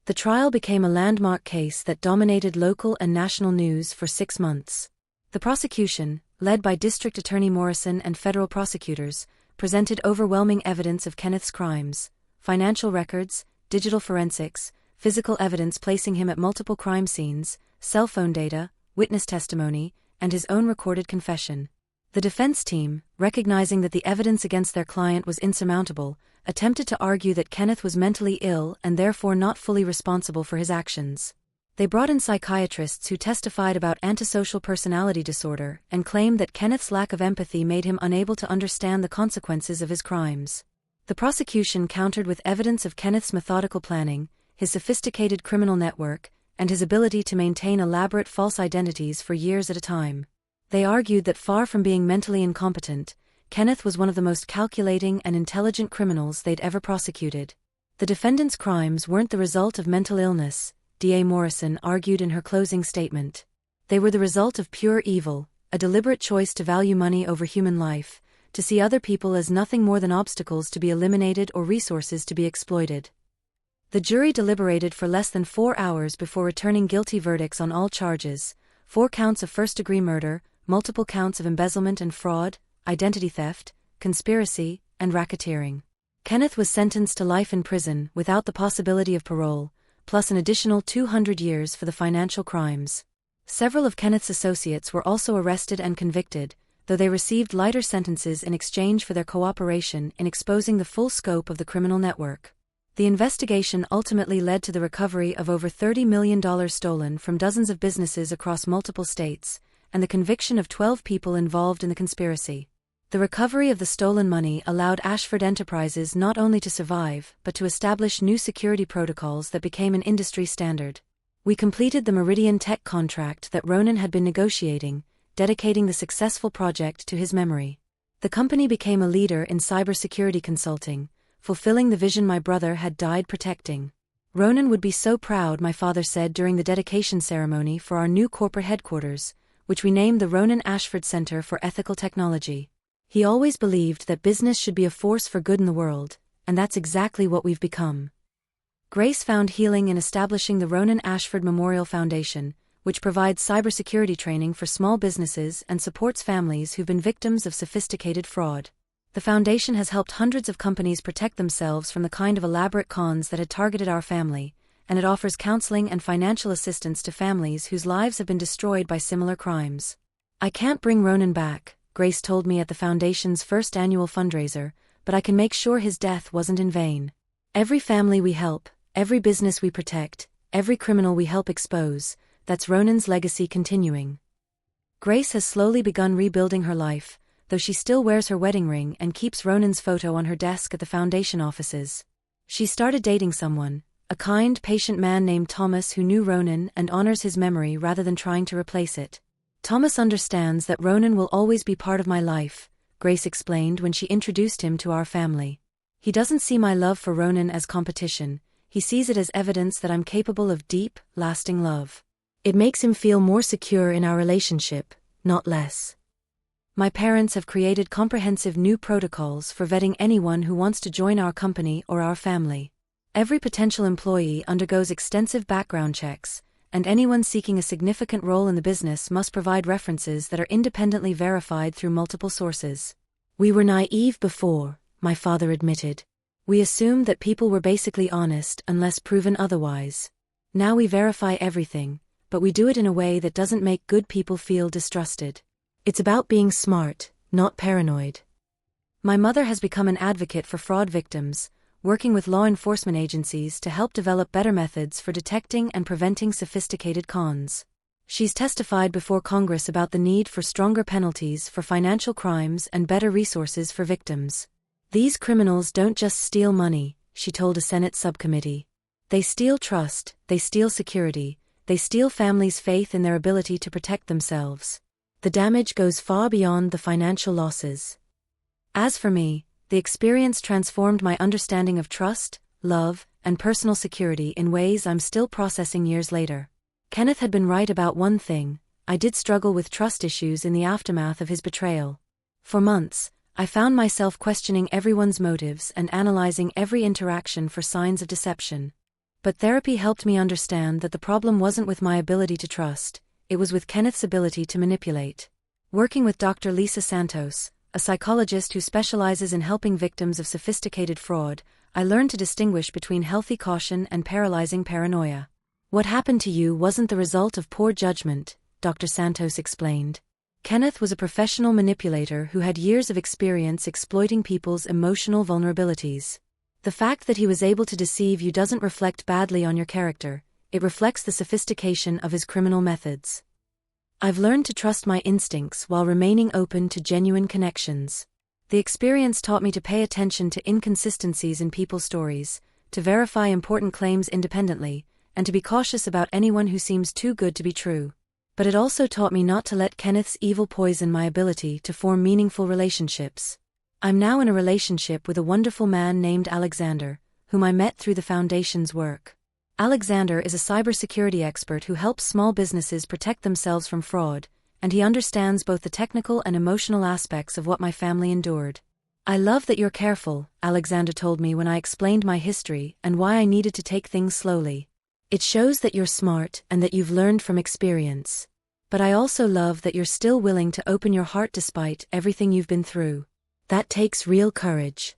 The trial became a landmark case that dominated local and national news for 6 months. The prosecution, led by District Attorney Morrison and federal prosecutors, presented overwhelming evidence of Kenneth's crimes: financial records, digital forensics, physical evidence placing him at multiple crime scenes, cell phone data, witness testimony, and his own recorded confession. The defense team, recognizing that the evidence against their client was insurmountable, attempted to argue that Kenneth was mentally ill and therefore not fully responsible for his actions. They brought in psychiatrists who testified about antisocial personality disorder and claimed that Kenneth's lack of empathy made him unable to understand the consequences of his crimes. The prosecution countered with evidence of Kenneth's methodical planning, his sophisticated criminal network, and his ability to maintain elaborate false identities for years at a time. They argued that far from being mentally incompetent, Kenneth was one of the most calculating and intelligent criminals they'd ever prosecuted. The defendant's crimes weren't the result of mental illness, DA Morrison argued in her closing statement. They were the result of pure evil, a deliberate choice to value money over human life, to see other people as nothing more than obstacles to be eliminated or resources to be exploited. The jury deliberated for less than 4 hours before returning guilty verdicts on all charges: 4 counts of first-degree murder, multiple counts of embezzlement and fraud, identity theft, conspiracy, and racketeering. Kenneth was sentenced to life in prison without the possibility of parole, plus an additional 200 years for the financial crimes. Several of Kenneth's associates were also arrested and convicted, though they received lighter sentences in exchange for their cooperation in exposing the full scope of the criminal network. The investigation ultimately led to the recovery of over $30 million stolen from dozens of businesses across multiple states, and the conviction of 12 people involved in the conspiracy. The recovery of the stolen money allowed Ashford Enterprises not only to survive but to establish new security protocols that became an industry standard. We completed the Meridian Tech contract that Ronan had been negotiating, dedicating the successful project to his memory. The company became a leader in cybersecurity consulting, fulfilling the vision my brother had died protecting. "Ronan would be so proud," my father said during the dedication ceremony for our new corporate headquarters, which we named the Ronan Ashford Center for Ethical Technology. He always believed that business should be a force for good in the world, and that's exactly what we've become. Grace found healing in establishing the Ronan Ashford Memorial Foundation, which provides cybersecurity training for small businesses and supports families who've been victims of sophisticated fraud. The foundation has helped hundreds of companies protect themselves from the kind of elaborate cons that had targeted our family, and it offers counseling and financial assistance to families whose lives have been destroyed by similar crimes. "I can't bring Ronan back," Grace told me at the foundation's first annual fundraiser, "but I can make sure his death wasn't in vain. Every family we help, every business we protect, every criminal we help expose, that's Ronan's legacy continuing." Grace has slowly begun rebuilding her life, though she still wears her wedding ring and keeps Ronan's photo on her desk at the foundation offices. She started dating someone, a kind, patient man named Thomas who knew Ronan and honors his memory rather than trying to replace it. "Thomas understands that Ronan will always be part of my life," Grace explained when she introduced him to our family. "He doesn't see my love for Ronan as competition, he sees it as evidence that I'm capable of deep, lasting love. It makes him feel more secure in our relationship, not less." My parents have created comprehensive new protocols for vetting anyone who wants to join our company or our family. Every potential employee undergoes extensive background checks, and anyone seeking a significant role in the business must provide references that are independently verified through multiple sources. "We were naive before," my father admitted. "We assumed that people were basically honest unless proven otherwise. Now we verify everything, but we do it in a way that doesn't make good people feel distrusted. It's about being smart, not paranoid." My mother has become an advocate for fraud victims, working with law enforcement agencies to help develop better methods for detecting and preventing sophisticated cons. She's testified before Congress about the need for stronger penalties for financial crimes and better resources for victims. These criminals don't just steal money, she told a Senate subcommittee. They steal trust, they steal security, they steal families' faith in their ability to protect themselves. The damage goes far beyond the financial losses. As for me, the experience transformed my understanding of trust, love, and personal security in ways I'm still processing years later. Kenneth had been right about one thing: I did struggle with trust issues in the aftermath of his betrayal. For months, I found myself questioning everyone's motives and analyzing every interaction for signs of deception. But therapy helped me understand that the problem wasn't with my ability to trust, it was with Kenneth's ability to manipulate. Working with Dr. Lisa Santos, a psychologist who specializes in helping victims of sophisticated fraud, I learned to distinguish between healthy caution and paralyzing paranoia. What happened to you wasn't the result of poor judgment, Dr. Santos explained. Kenneth was a professional manipulator who had years of experience exploiting people's emotional vulnerabilities. The fact that he was able to deceive you doesn't reflect badly on your character, it reflects the sophistication of his criminal methods. I've learned to trust my instincts while remaining open to genuine connections. The experience taught me to pay attention to inconsistencies in people's stories, to verify important claims independently, and to be cautious about anyone who seems too good to be true. But it also taught me not to let Kenneth's evil poison my ability to form meaningful relationships. I'm now in a relationship with a wonderful man named Alexander, whom I met through the Foundation's work. Alexander is a cybersecurity expert who helps small businesses protect themselves from fraud, and he understands both the technical and emotional aspects of what my family endured. I love that you're careful, Alexander told me when I explained my history and why I needed to take things slowly. It shows that you're smart and that you've learned from experience. But I also love that you're still willing to open your heart despite everything you've been through. That takes real courage.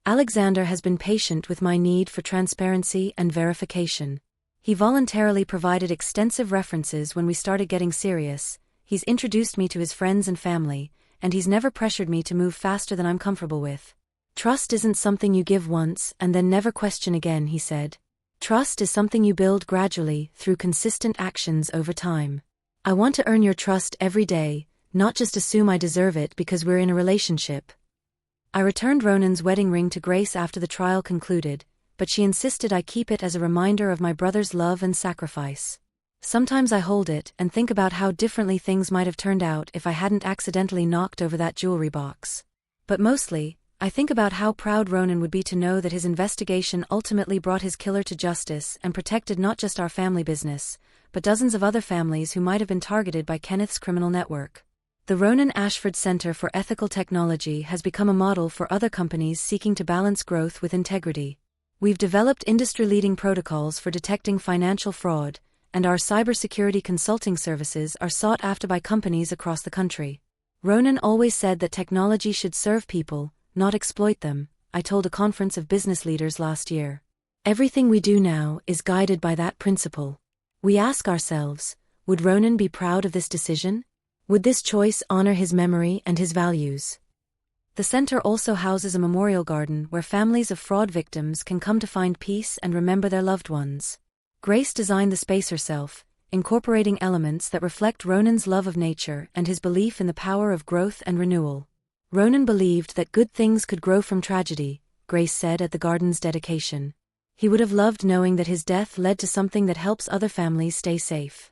Alexander has been patient with my need for transparency and verification. He voluntarily provided extensive references when we started getting serious, he's introduced me to his friends and family, and he's never pressured me to move faster than I'm comfortable with. Trust isn't something you give once and then never question again, he said. Trust is something you build gradually through consistent actions over time. I want to earn your trust every day, not just assume I deserve it because we're in a relationship. I returned Ronan's wedding ring to Grace after the trial concluded, but she insisted I keep it as a reminder of my brother's love and sacrifice. Sometimes I hold it and think about how differently things might have turned out if I hadn't accidentally knocked over that jewelry box. But mostly, I think about how proud Ronan would be to know that his investigation ultimately brought his killer to justice and protected not just our family business, but dozens of other families who might have been targeted by Kenneth's criminal network. The Ronan Ashford Center for Ethical Technology has become a model for other companies seeking to balance growth with integrity. We've developed industry-leading protocols for detecting financial fraud, and our cybersecurity consulting services are sought after by companies across the country. Ronan always said that technology should serve people, not exploit them, I told a conference of business leaders last year. Everything we do now is guided by that principle. We ask ourselves, would Ronan be proud of this decision? Would this choice honor his memory and his values? The center also houses a memorial garden where families of fraud victims can come to find peace and remember their loved ones. Grace designed the space herself, incorporating elements that reflect Ronan's love of nature and his belief in the power of growth and renewal. Ronan believed that good things could grow from tragedy, Grace said at the garden's dedication. He would have loved knowing that his death led to something that helps other families stay safe.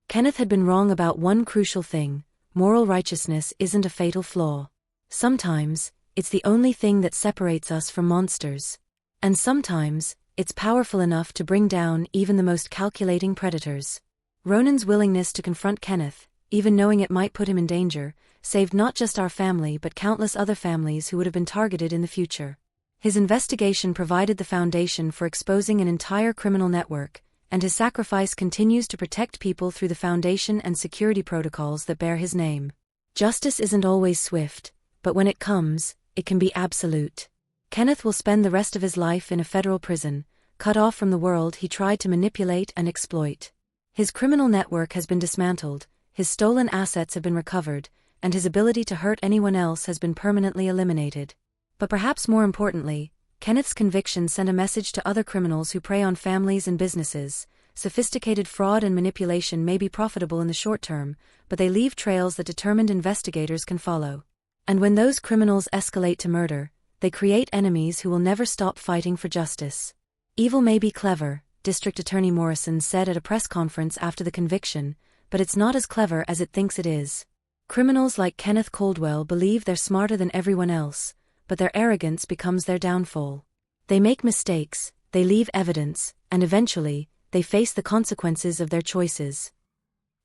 Kenneth had been wrong about one crucial thing: moral righteousness isn't a fatal flaw. Sometimes, it's the only thing that separates us from monsters. And sometimes, it's powerful enough to bring down even the most calculating predators. Ronan's willingness to confront Kenneth, even knowing it might put him in danger, saved not just our family but countless other families who would have been targeted in the future. His investigation provided the foundation for exposing an entire criminal network, and his sacrifice continues to protect people through the foundation and security protocols that bear his name. Justice isn't always swift, but when it comes, it can be absolute. Kenneth will spend the rest of his life in a federal prison, cut off from the world he tried to manipulate and exploit. His criminal network has been dismantled, his stolen assets have been recovered, and his ability to hurt anyone else has been permanently eliminated. But perhaps more importantly, Kenneth's conviction sent a message to other criminals who prey on families and businesses. Sophisticated fraud and manipulation may be profitable in the short term, but they leave trails that determined investigators can follow. And when those criminals escalate to murder, they create enemies who will never stop fighting for justice. Evil may be clever, District Attorney Morrison said at a press conference after the conviction, but it's not as clever as it thinks it is. Criminals like Kenneth Coldwell believe they're smarter than everyone else, but their arrogance becomes their downfall. They make mistakes, they leave evidence, and eventually, they face the consequences of their choices.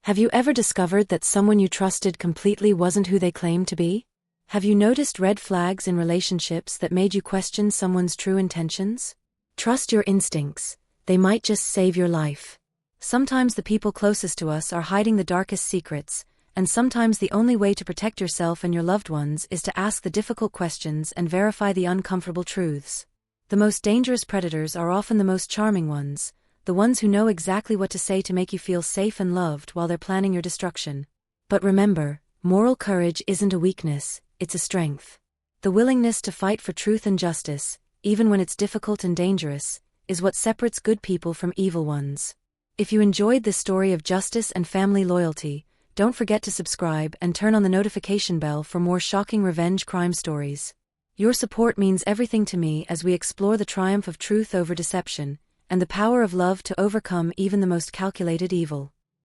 Have you ever discovered that someone you trusted completely wasn't who they claimed to be? Have you noticed red flags in relationships that made you question someone's true intentions? Trust your instincts, they might just save your life. Sometimes the people closest to us are hiding the darkest secrets, and sometimes the only way to protect yourself and your loved ones is to ask the difficult questions and verify the uncomfortable truths. The most dangerous predators are often the most charming ones, the ones who know exactly what to say to make you feel safe and loved while they're planning your destruction. But remember, moral courage isn't a weakness, it's a strength. The willingness to fight for truth and justice, even when it's difficult and dangerous, is what separates good people from evil ones. If you enjoyed this story of justice and family loyalty, don't forget to subscribe and turn on the notification bell for more shocking revenge crime stories. Your support means everything to me as we explore the triumph of truth over deception, and the power of love to overcome even the most calculated evil.